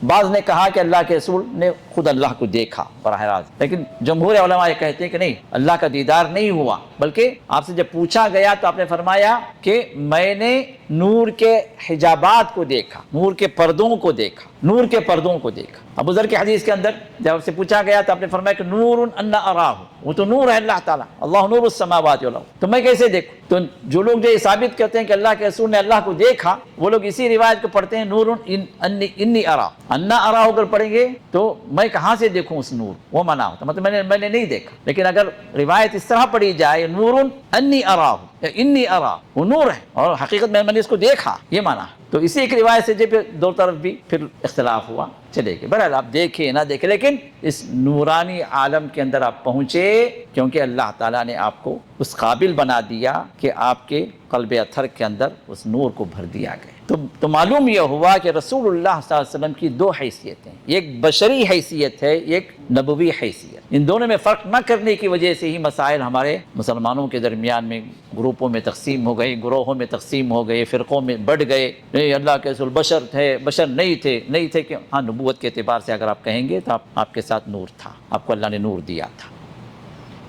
بعض نے کہا کہ اللہ کے رسول نے خود اللہ کو دیکھا براہ راست، لیکن جمہور علماء یہ کہتے ہیں کہ نہیں، اللہ کا دیدار نہیں ہوا، بلکہ آپ سے جب پوچھا گیا تو آپ نے فرمایا کہ میں نے نور کے حجابات کو دیکھا، نور کے پردوں کو دیکھا، نور کے پردوں کو دیکھا۔ ابو ذر کی حدیث کے اندر جب آپ سے پوچھا گیا تو آپ نے فرمایا کہ نور ان اراہ، وہ تو نور ہے اللہ تعالیٰ، اللہ نور السماوات والارض، تو میں کیسے دیکھوں؟ تو جو لوگ جو یہ ثابت کرتے ہیں کہ اللہ کے رسول نے اللہ کو دیکھا، وہ لوگ اسی روایت کو پڑھتے ہیں نور انی ارا، انا ارا ہو کر پڑھیں گے تو میں کہاں سے دیکھوں اس نور، وہ منع ہوتا، مطلب میں نے نہیں دیکھا۔ لیکن اگر روایت اس طرح پڑھی جائے نور انی ارا یا انی ارا، وہ نور ہے اور حقیقت میں نے اس کو دیکھا، یہ معنی۔ تو اسی ایک روایت سے جو پھر دو طرف بھی پھر اختلاف ہوا، چلے گئے۔ بہرحال آپ دیکھیں نہ دیکھیں، لیکن اس نورانی عالم کے اندر آپ پہنچے کیونکہ اللہ تعالیٰ نے آپ کو اس قابل بنا دیا کہ آپ کے قلب اطہر کے اندر اس نور کو بھر دیا گیا۔ تو معلوم یہ ہوا کہ رسول اللہ صلی اللہ علیہ وسلم کی دو حیثیتیں، ایک بشری حیثیت ہے، ایک نبوی حیثیت۔ ان دونوں میں فرق نہ کرنے کی وجہ سے ہی مسائل ہمارے مسلمانوں کے درمیان میں گروپوں میں تقسیم ہو گئے، گروہوں میں تقسیم ہو گئے، فرقوں میں بڑھ گئے۔ نہیں، اللہ کے رسول بشر تھے، بشر نہیں تھے کہ ہاں نبوت کے اعتبار سے اگر آپ کہیں گے تو آپ کے ساتھ نور تھا، آپ کو اللہ نے نور دیا تھا،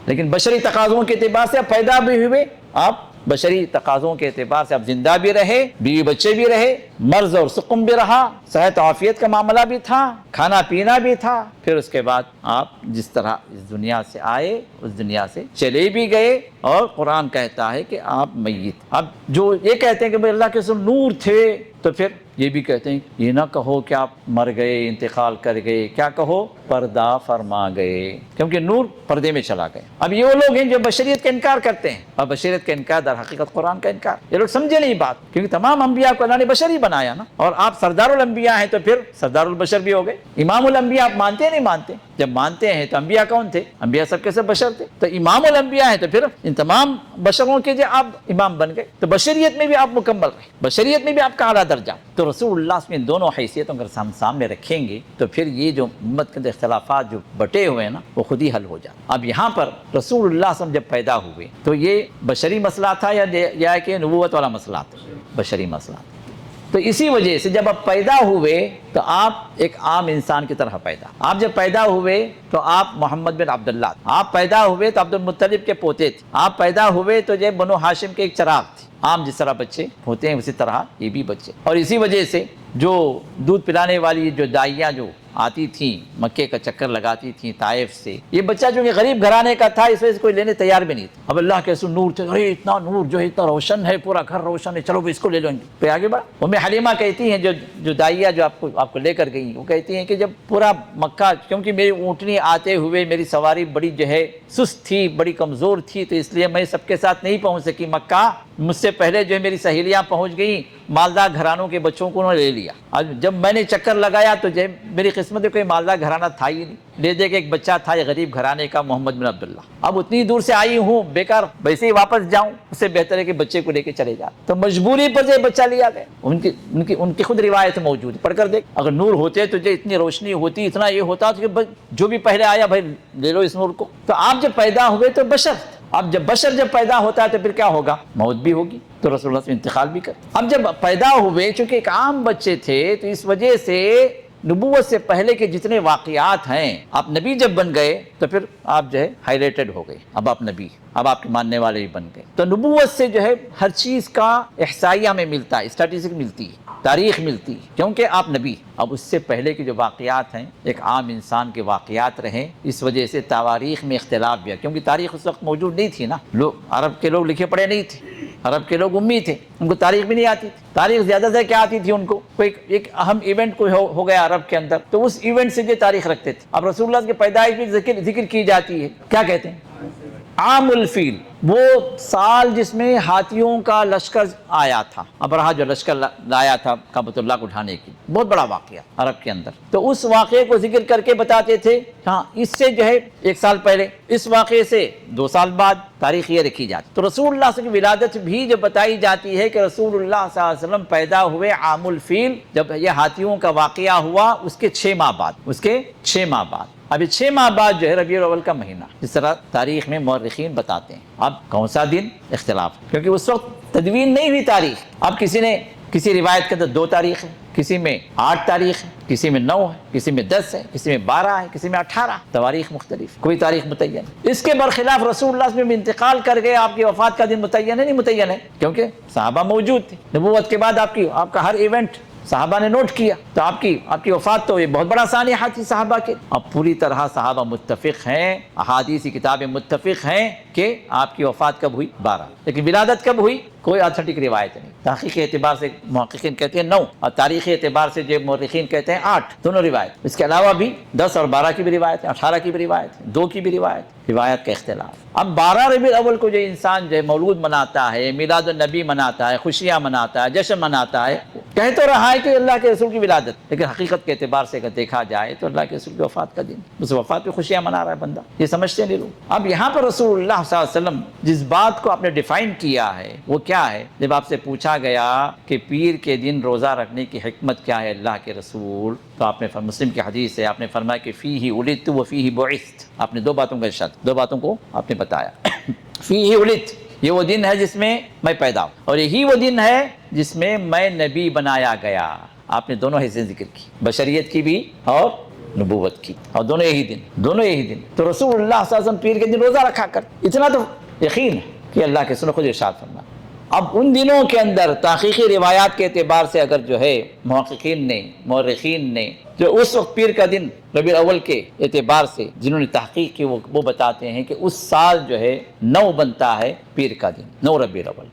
لیکن بشری تقاضوں کے اعتبار سے آپ پیدا بھی ہوئے، آپ بشری تقاضوں کے اعتبار سے آپ زندہ بھی رہے، بیوی بچے بھی رہے، مرض اور سقم بھی رہا، صحت و عافیت کا معاملہ بھی تھا، کھانا پینا بھی تھا، پھر اس کے بعد آپ جس طرح اس دنیا سے آئے اس دنیا سے چلے بھی گئے، اور قرآن کہتا ہے کہ آپ میت۔ اب جو یہ کہتے ہیں کہ بھئی اللہ کے رسول نور تھے، تو پھر یہ بھی کہتے ہیں یہ نہ کہو کہ آپ مر گئے، انتقال کر گئے، کیا کہو پردہ فرما گئے، کیونکہ نور پردے میں چلا گیا۔ اب یہ وہ لوگ ہیں جو بشریت کا انکار کرتے ہیں، اور بشریت کا انکار در حقیقت قرآن کا انکار۔ یہ لوگ سمجھے نہیں بات، کیونکہ تمام انبیاء کو اللہ نے بشری بنایا نا، اور آپ سردار الانبیاء ہیں تو پھر سردار البشر بھی ہو گئے۔ امام الانبیاء آپ مانتے ہیں نہیں مانتے؟ جب مانتے ہیں تو انبیاء کون تھے؟ انبیاء سب کے سب بشر تھے، تو امام الانبیاء ہیں، تو پھر ان تمام بشروں کے جو آپ امام بن گئے، تو بشریت میں بھی آپ مکمل رہے، بشریت میں بھی آپ کا اعلیٰ درجہ۔ تو رسول اللہ صلی اللہ علیہ وسلم دونوں حیثیتوں اگر ہم سامنے رکھیں گے تو پھر یہ جو امت کے اختلافات جو بٹے ہوئے ہیں نا وہ خود ہی حل ہو جائے۔ اب یہاں پر رسول اللہ صلی اللہ علیہ وسلم جب پیدا ہوئے تو یہ بشری مسئلہ تھا یا کہ نبوت والا مسئلہ تھا؟ بشری مسئلہ تھا۔ تو اسی وجہ سے جب آپ پیدا ہوئے تو آپ ایک عام انسان کی طرح پیدا، آپ جب پیدا ہوئے تو آپ محمد بن عبداللہ، آپ پیدا ہوئے تو عبد المطلب کے پوتے تھے، آپ پیدا ہوئے تو جو بنو ہاشم کے ایک چراغ تھے۔ عام جس طرح بچے ہوتے ہیں اسی طرح یہ بھی بچے، اور اسی وجہ سے جو دودھ پلانے والی جو دائیاں جو آتی تھیں مکے کا چکر لگاتی تھیں طائف سے، یہ بچہ جو کہ غریب گھرانے کا تھا اس وجہ سے کوئی لینے تیار بھی نہیں تھا۔ اب اللہ کے رسول نور تھے، ارے اتنا نور جو ہے اتنا روشن ہے، پورا گھر روشن ہے، چلو اس کو لے لو، پہ آگے بڑھ۔ ام حلیمہ کہتی ہیں جو دائیاں جو آپ کو لے کر گئی، وہ کہتی ہیں کہ جب پورا مکہ، کیونکہ میری اونٹنی آتے ہوئے میری سواری بڑی جو ہے سست تھی، بڑی کمزور تھی، تو اس لیے میں سب کے ساتھ نہیں پہنچ سکی مکہ، مجھ سے پہلے جو ہے میری سہیلیاں پہنچ گئیں، مالدار گھرانوں کے بچوں کو انہوں نے لے لیا۔ جب میں نے چکر لگایا تو میری قسمت میں کوئی مالدار گھرانہ تھا ہی نہیں، لے دے کے ایک بچہ تھا یہ غریب گھرانے کا محمد بن عبداللہ۔ اب اتنی دور سے آئی ہوں، بیکار ویسے ہی واپس جاؤں، اس سے بہتر ہے کہ بچے کو لے کے چلے جاؤں، تو مجبوری پر جو بچہ لیا گیا۔ ان کی خود روایت موجود ہے، پڑھ کر دیکھ، اگر نور ہوتے تو جو اتنی روشنی ہوتی، اتنا یہ ہوتا تو کہ جو بھی پہلے آیا بھائی لے لو اس نور کو۔ تو آپ جب پیدا ہوئے تو بشر، اب جب بشر جب پیدا ہوتا ہے تو پھر کیا ہوگا؟ موت بھی ہوگی، تو رسول اللہ سے انتقال بھی کر۔ اب جب پیدا ہوئے چونکہ ایک عام بچے تھے تو اس وجہ سے نبوت سے پہلے کے جتنے واقعات ہیں، آپ نبی جب بن گئے تو پھر آپ جو ہے ہائی ریٹڈ ہو گئے، اب آپ نبی، اب آپ کے ماننے والے بھی بن گئے۔ تو نبوت سے جو ہے ہر چیز کا احصائیہ ہمیں ملتا ہے، اسٹیٹسٹک ملتی ہے، تاریخ ملتی ہے، کیونکہ آپ نبی۔ اب اس سے پہلے کے جو واقعات ہیں ایک عام انسان کے واقعات رہے، اس وجہ سے تواریخ میں اختلاف بھی ہے، کیونکہ تاریخ اس وقت موجود نہیں تھی نا، عرب کے لوگ لکھے پڑھے نہیں تھے، عرب کے لوگ امی تھے، ان کو تاریخ بھی نہیں آتی تھی۔ تاریخ زیادہ سے کیا آتی تھی ان کو؟ کوئی ایک اہم ایونٹ کوئی ہو گیا عرب کے اندر تو اس ایونٹ سے جو تاریخ رکھتے تھے۔ اب رسول اللہ کی پیدائش بھی ذکر کی جاتی ہے، کیا کہتے ہیں؟ عام الفیل، وہ سال جس میں ہاتھیوں کا لشکر آیا تھا، ابرہہ جو لشکر لایا تھا کعبۃ اللہ کو اٹھانے کی، بہت بڑا واقعہ عرب کے اندر، تو اس واقعے کو ذکر کر کے بتاتے تھے ہاں اس سے جو ہے 1 سال پہلے، اس واقعے سے 2 سال بعد تاریخ یہ رکھی جاتی۔ تو رسول اللہ صلی اللہ علیہ وسلم کی ولادت بھی جب بتائی جاتی ہے کہ رسول اللہ صلی اللہ علیہ وسلم پیدا ہوئے عام الفیل، جب یہ ہاتھیوں کا واقعہ ہوا اس کے 6 ماہ بعد، ابھی 6 ماہ بعد جو ہے ربیع الاول کا مہینہ، جس طرح تاریخ میں مورخین بتاتے ہیں۔ اب کون سا دن؟ اختلاف، کیونکہ اس وقت تدوین نہیں ہوئی تاریخ۔ اب کسی روایت کے اندر 2 تاریخ ہے، کسی میں 8 تاریخ ہے، کسی میں 9 ہے، کسی میں 10 ہے، کسی میں 12 ہے، کسی میں 18، تواریخ مختلف، کوئی تاریخ متعین۔ اس کے برخلاف رسول اللہ صلی اللہ علیہ وسلم انتقال کر گئے، آپ کی وفات کا دن متعین ہے؟ نہیں متعین ہے، کیونکہ صحابہ موجود تھے، نبوت کے بعد آپ کا ہر ایونٹ صحابہ نے نوٹ کیا، تو آپ کی وفات تو یہ بہت بڑا سانحہ تھی صحابہ کے۔ اب پوری طرح صحابہ متفق ہیں، احادیث کی کتابیں متفق ہیں کہ آپ کی وفات کب ہوئی؟ 12، لیکن ولادت کب ہوئی؟ کوئی اتھینٹک روایت نہیں۔ تحقیقی اعتبار سے محققین کہتے ہیں 9، اور تاریخی اعتبار سے جو مورخین کہتے ہیں 8، دونوں روایت۔ اس کے علاوہ بھی 10 اور 12 کی بھی روایت ہے، 18 کی بھی روایت ہے، 2 کی بھی روایت کا اختلاف۔ اب 12 ربیع الاول کو جو انسان جو ہے مولود مناتا ہے، میلاد النبی مناتا ہے، خوشیاں مناتا ہے، جشن مناتا ہے، کہہ تو رہا ہے کہ اللہ کے رسول کی ولادت، لیکن حقیقت کے اعتبار سے اگر دیکھا جائے تو اللہ کے رسول کی وفات کا دن، اس وفات پہ خوشیاں منا رہا ہے بندہ، یہ سمجھتے نہیں لوگ۔ اب یہاں پر رسول اللہ صلی اللہ علیہ وسلم جس بات کو آپ نے ڈیفائن کیا ہے وہ کیا ہے؟ جب آپ سے پوچھا گیا کہ پیر کے دن روزہ رکھنے کی حکمت کیا ہے اللہ کے رسول، تو آپ نے مسلم کی حدیث ہے، آپ نے فرمایا کہ فیہ ولدت و فیہ بعثت۔ آپ نے 2 باتوں کا ارشاد، 2 باتوں کو آپ نے بتایا۔ فیہ ولدت، یہ وہ دن ہے جس میں میں پیدا ہوں، اور یہی وہ دن ہے جس میں میں نبی بنایا گیا۔ آپ نے دونوں حصے ذکر کی، بشریت کی بھی اور نبوت کی، اور دونوں یہی دن۔ تو رسول اللہ صلی اللہ علیہ وسلم پیر کے دن روزہ رکھا کر، اتنا تو یقین ہے کہ اللہ کے رسول خود ارشاد فرمایا۔ اب ان دنوں کے اندر تحقیقی روایات کے اعتبار سے اگر جو ہے محققین نے، مورخین نے جو اس وقت پیر کا دن ربیع الاول کے اعتبار سے جنہوں نے تحقیق کی وہ بتاتے ہیں کہ اس سال جو ہے 9 بنتا ہے پیر کا دن، 9 ربیع الاول۔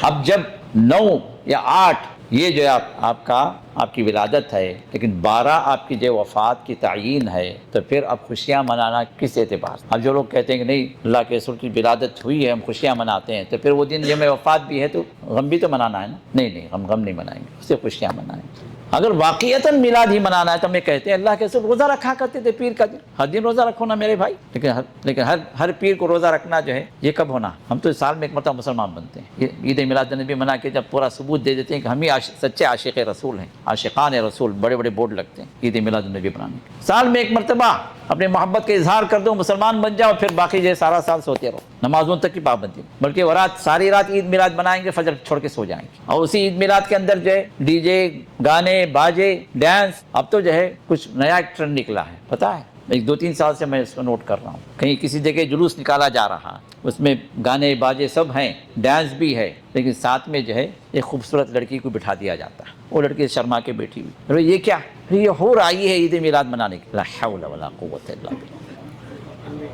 اب جب 9 یا 8 یہ جو آپ کی ولادت ہے، لیکن 12 آپ کی جو وفات کی تعیین ہے، تو پھر اب خوشیاں منانا کس اعتبار سے؟ اب جو لوگ کہتے ہیں کہ نہیں اللہ کے رسول کی ولادت ہوئی ہے ہم خوشیاں مناتے ہیں، تو پھر وہ دن یوم وفات بھی ہے تو غم بھی تو منانا ہے نا؟ نہیں غم نہیں منائیں گے، اس سے خوشیاں منائیں گے۔ اگر واقعتاً میلاد ہی منانا ہے تو ہمیں کہتے ہیں اللہ کے رسول روزہ رکھا کرتے تھے پیر کا دن، ہر دن روزہ رکھو نا میرے بھائی، لیکن ہر پیر کو روزہ رکھنا جو ہے یہ کب ہونا؟ ہم تو سال میں ایک مرتبہ مسلمان بنتے ہیں، عید میلاد النبی منا کے جب پورا ثبوت دے دیتے ہیں کہ ہم ہی سچے عاشق رسول ہیں، عاشقان رسول، بڑے بڑے بورڈ لگتے ہیں عید میلاد النبی بنانے کے، سال میں ایک مرتبہ اپنے محبت کا اظہار کر دو، مسلمان بن جاؤ، پھر باقی جو ہے سارا سال سوتے رہو، نمازوں تک کی پابندی، بلکہ ساری رات عید میلاد منائیں گے، فجر چھوڑ کے سو جائیں گے، اور اسی عید میلاد کے اندر جو ہے ڈی جے، گانے، باجے، ڈانس، اب تو جو ہے کچھ نیا ایک ٹرینڈ نکلا ہے، پتہ ہے، ایک 2-3 سال سے میں اس کو نوٹ کر رہا ہوں، کہیں کسی جگہ جلوس نکالا جا رہا ہے، اس میں گانے باجے سب ہیں، ڈانس بھی ہے، لیکن ساتھ میں جو ہے ایک خوبصورت لڑکی کو بٹھا دیا جاتا ہے، وہ لڑکی شرما کے بیٹھی ہوئی، ارے یہ کیا؟ یہ ہو آئی ہے عید میلاد منانے کی، لا حول ولا قوت الا باللہ۔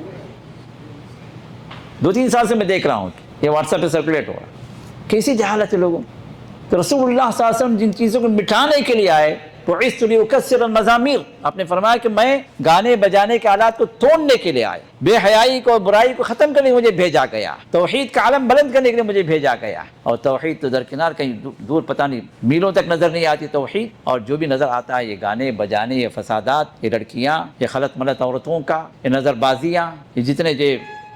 2-3 سال سے میں دیکھ رہا ہوں کہ یہ واٹس ایپ پہ سرکولیٹ ہو رہا ہے، کیسی جہالت ہے لوگوں تو رسول اللہ صلی اللہ علیہ وسلم جن چیزوں کو مٹانے کے لیے آئے، بعثت لیکسر المزامیر، آپ نے فرمایا کہ میں گانے بجانے کے آلات کو توڑنے کے لیے آئے، بے حیائی کو، برائی کو ختم کرنے کے لیے مجھے بھیجا گیا، توحید کا علم بلند کرنے کے لیے مجھے بھیجا گیا، اور توحید تو درکنار کہیں دور پتہ نہیں میلوں تک نظر نہیں آتی توحید، اور جو بھی نظر آتا ہے یہ گانے بجانے، یہ فسادات، یہ لڑکیاں، یہ خلط ملط عورتوں کا، یہ نظر بازیاں، یہ جتنے جو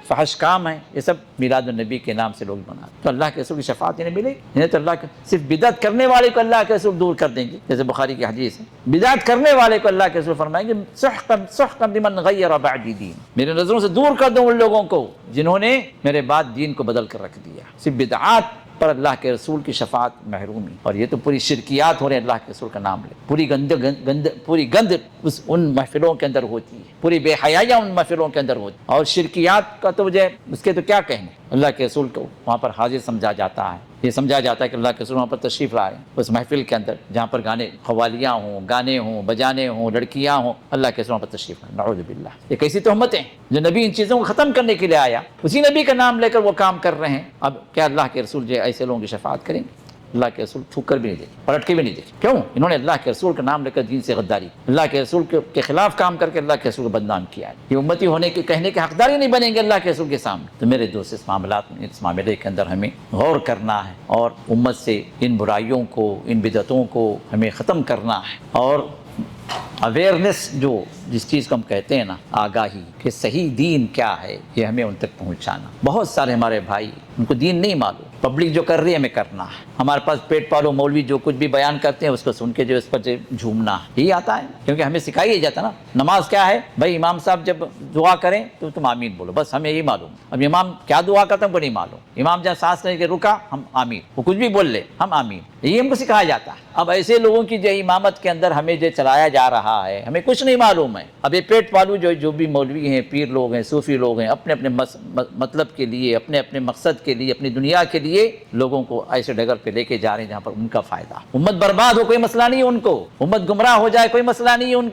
فحش کام ہیں، یہ سب میلاد النبی کے نام سے لوگ بناتے ہیں، تو اللہ کے رسول کی شفاعت انہیں ملے، انہیں تو اللہ کے صرف بدعت کرنے والے کو اللہ کے رسول دور کر دیں گے، جیسے بخاری کی حدیث ہے، بدعت کرنے والے کو اللہ کے رسول فرمائیں گے سحقا لمن غیر بعدی دین، میرے نظروں سے دور کر دوں ان لوگوں کو جنہوں نے میرے بعد دین کو بدل کر رکھ دیا، صرف بدعات پر اللہ کے رسول کی شفاعت محرومی، اور یہ تو پوری شرکیات ہو رہے ہیں، اللہ کے رسول کا نام لے، پوری گند ان محفلوں کے اندر ہوتی ہے، پوری بے حیائیاں ان محفلوں کے اندر ہوتی ہے، اور شرکیات کا تو اس کے تو کیا کہنے، اللہ کے رسول کو وہاں پر حاضر سمجھا جاتا ہے، یہ سمجھا جاتا ہے کہ اللہ کے رسول وہاں پر تشریف لائے اس محفل کے اندر جہاں پر قوالیاں ہوں، گانے ہوں، بجانے ہوں، لڑکیاں ہوں، اللہ کے رسول وہاں پر تشریف لائے، نعوذ باللہ، یہ کیسی تہمتیں جو نبی ان چیزوں کو ختم کرنے کے لیے آیا، اسی نبی کا نام لے کر وہ کام کر رہے ہیں، اب کیا اللہ کے رسول جو ایسے لوگوں کی شفاعت کریں گے؟ اللہ کے رسول تھوک کر بھی نہیں دیکھے، پلٹ کے بھی نہیں دیکھے، کیوں؟ انہوں نے اللہ کے رسول کا نام لے کر دین سے غداری، اللہ کے رسول کے خلاف کام کر کے اللہ کے رسول کو بدنام کیا ہے، یہ امتی ہونے کے کہنے کے حقدار ہی نہیں بنیں گے اللہ کے رسول کے سامنے، تو میرے دوست اس معاملے کے اندر ہمیں غور کرنا ہے، اور امت سے ان برائیوں کو، ان بدعتوں کو ہمیں ختم کرنا ہے، اور اویئرنیس جس چیز کو ہم کہتے ہیں نا، آگاہی کہ صحیح دین کیا ہے، یہ ہمیں ان تک پہنچانا۔ بہت سارے ہمارے بھائی ان کو دین نہیں معلوم، پبلک جو کر رہی ہے ہمیں کرنا ہے، ہمارے پاس پیٹ پالو مولوی جو کچھ بھی بیان کرتے ہیں اس کو سن کے جو اس پر جھومنا ہے، یہی آتا ہے، کیونکہ ہمیں سکھایا ہی جاتا نا، نماز کیا ہے بھائی، امام صاحب جب دعا کریں تو تم آمین بولو، بس ہمیں یہی معلوم، اب امام کیا دعا کرتا ہم کو نہیں معلوم، امام جہاں سانس لے کے رکا ہم آمین، وہ کچھ بھی بول لے ہم آمین، یہی ہم کو سکھایا جاتا ہے۔ اب ایسے لوگوں کی جو امامت کے اندر ہمیں جو چلایا جا رہا ہے، ہمیں کچھ نہیں معلوم ہے، اب یہ پیٹ پالو جو بھی مولوی ہیں، پیر لوگ ہیں، صوفی لوگ ہیں، اپنے اپنے مطلب کے لیے، اپنے اپنے مقصد کے لیے، اپنی دنیا کے لیے لوگوں کو ایسے ڈگر پہ لے کے جا رہے ہیں جہاں پر ان کا فائدہ، امت برباد ہو کوئی مسئلہ نہیں ان کو، امت گمراہ ہو جائے کوئی مسئلہ نہیں ان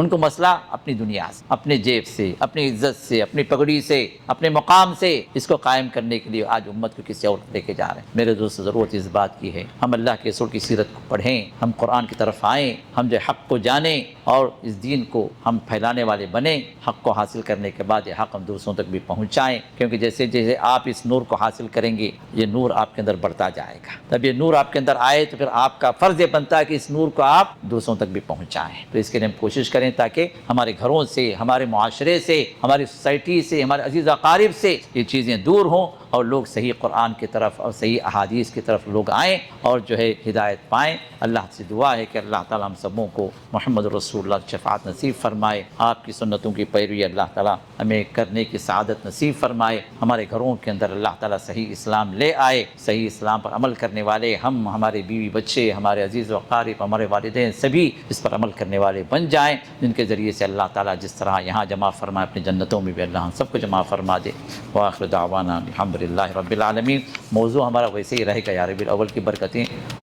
کو مسئلہ اپنی دنیا سے، اپنے جیب سے، اپنی عزت سے، اپنی پگڑی سے، اپنے مقام سے، اس کو قائم کرنے کے لیے آج امت کو کسی اور لے کے جا رہے ہیں۔ میرے دوست ضرورت اس بات کی ہے ہم اللہ کے رسول کی سیرت کو پڑھیں، ہم قرآن کی طرف آئیں، ہم جو حق کو جانیں اور اس دین کو ہم پھیلانے والے بنیں، حق کو حاصل کرنے کے بعد یہ حق ہم دوسروں تک بھی پہنچائیں، کیونکہ جیسے جیسے آپ اس نور کو حاصل کریں گے یہ نور آپ کے اندر بڑھتا جائے گا، تب یہ نور آپ کے اندر آئے تو پھر آپ کا فرض یہ بنتا ہے کہ اس نور کو آپ دوسروں تک بھی پہنچائیں، تو اس کے لیے ہم کوشش کریں تاکہ ہمارے گھروں سے، ہمارے معاشرے سے، ہماری سوسائٹی سے، ہمارے عزیز اقارب سے یہ چیزیں دور ہوں اور لوگ صحیح قرآن کی طرف اور صحیح احادیث کی طرف لوگ آئیں اور جو ہے ہدایت پائیں۔ اللہ سے دعا ہے کہ اللہ تعالیٰ ہم سبوں کو محمد رسول اللہ کی شفاعت نصیب فرمائے، آپ کی سنتوں کی پیروی اللہ تعالیٰ ہمیں کرنے کی سعادت نصیب فرمائے، ہمارے گھروں کے اندر اللہ تعالیٰ صحیح اسلام لے آئے، صحیح اسلام پر عمل کرنے والے ہم، ہمارے بیوی بچے، ہمارے عزیز و اقارب، ہمارے والدین سبھی اس پر عمل کرنے والے بن جائیں، جن کے ذریعے سے اللہ تعالیٰ جس طرح یہاں جمع فرمائے اپنی جنتوں میں بھی اللہ ہم سب کو جمع فرما دے۔ وآخر دعوانا الحمدللہ رب العالمین۔ موضوع ہمارا ویسے ہی رہے گا یا ربیع الاول کی برکتیں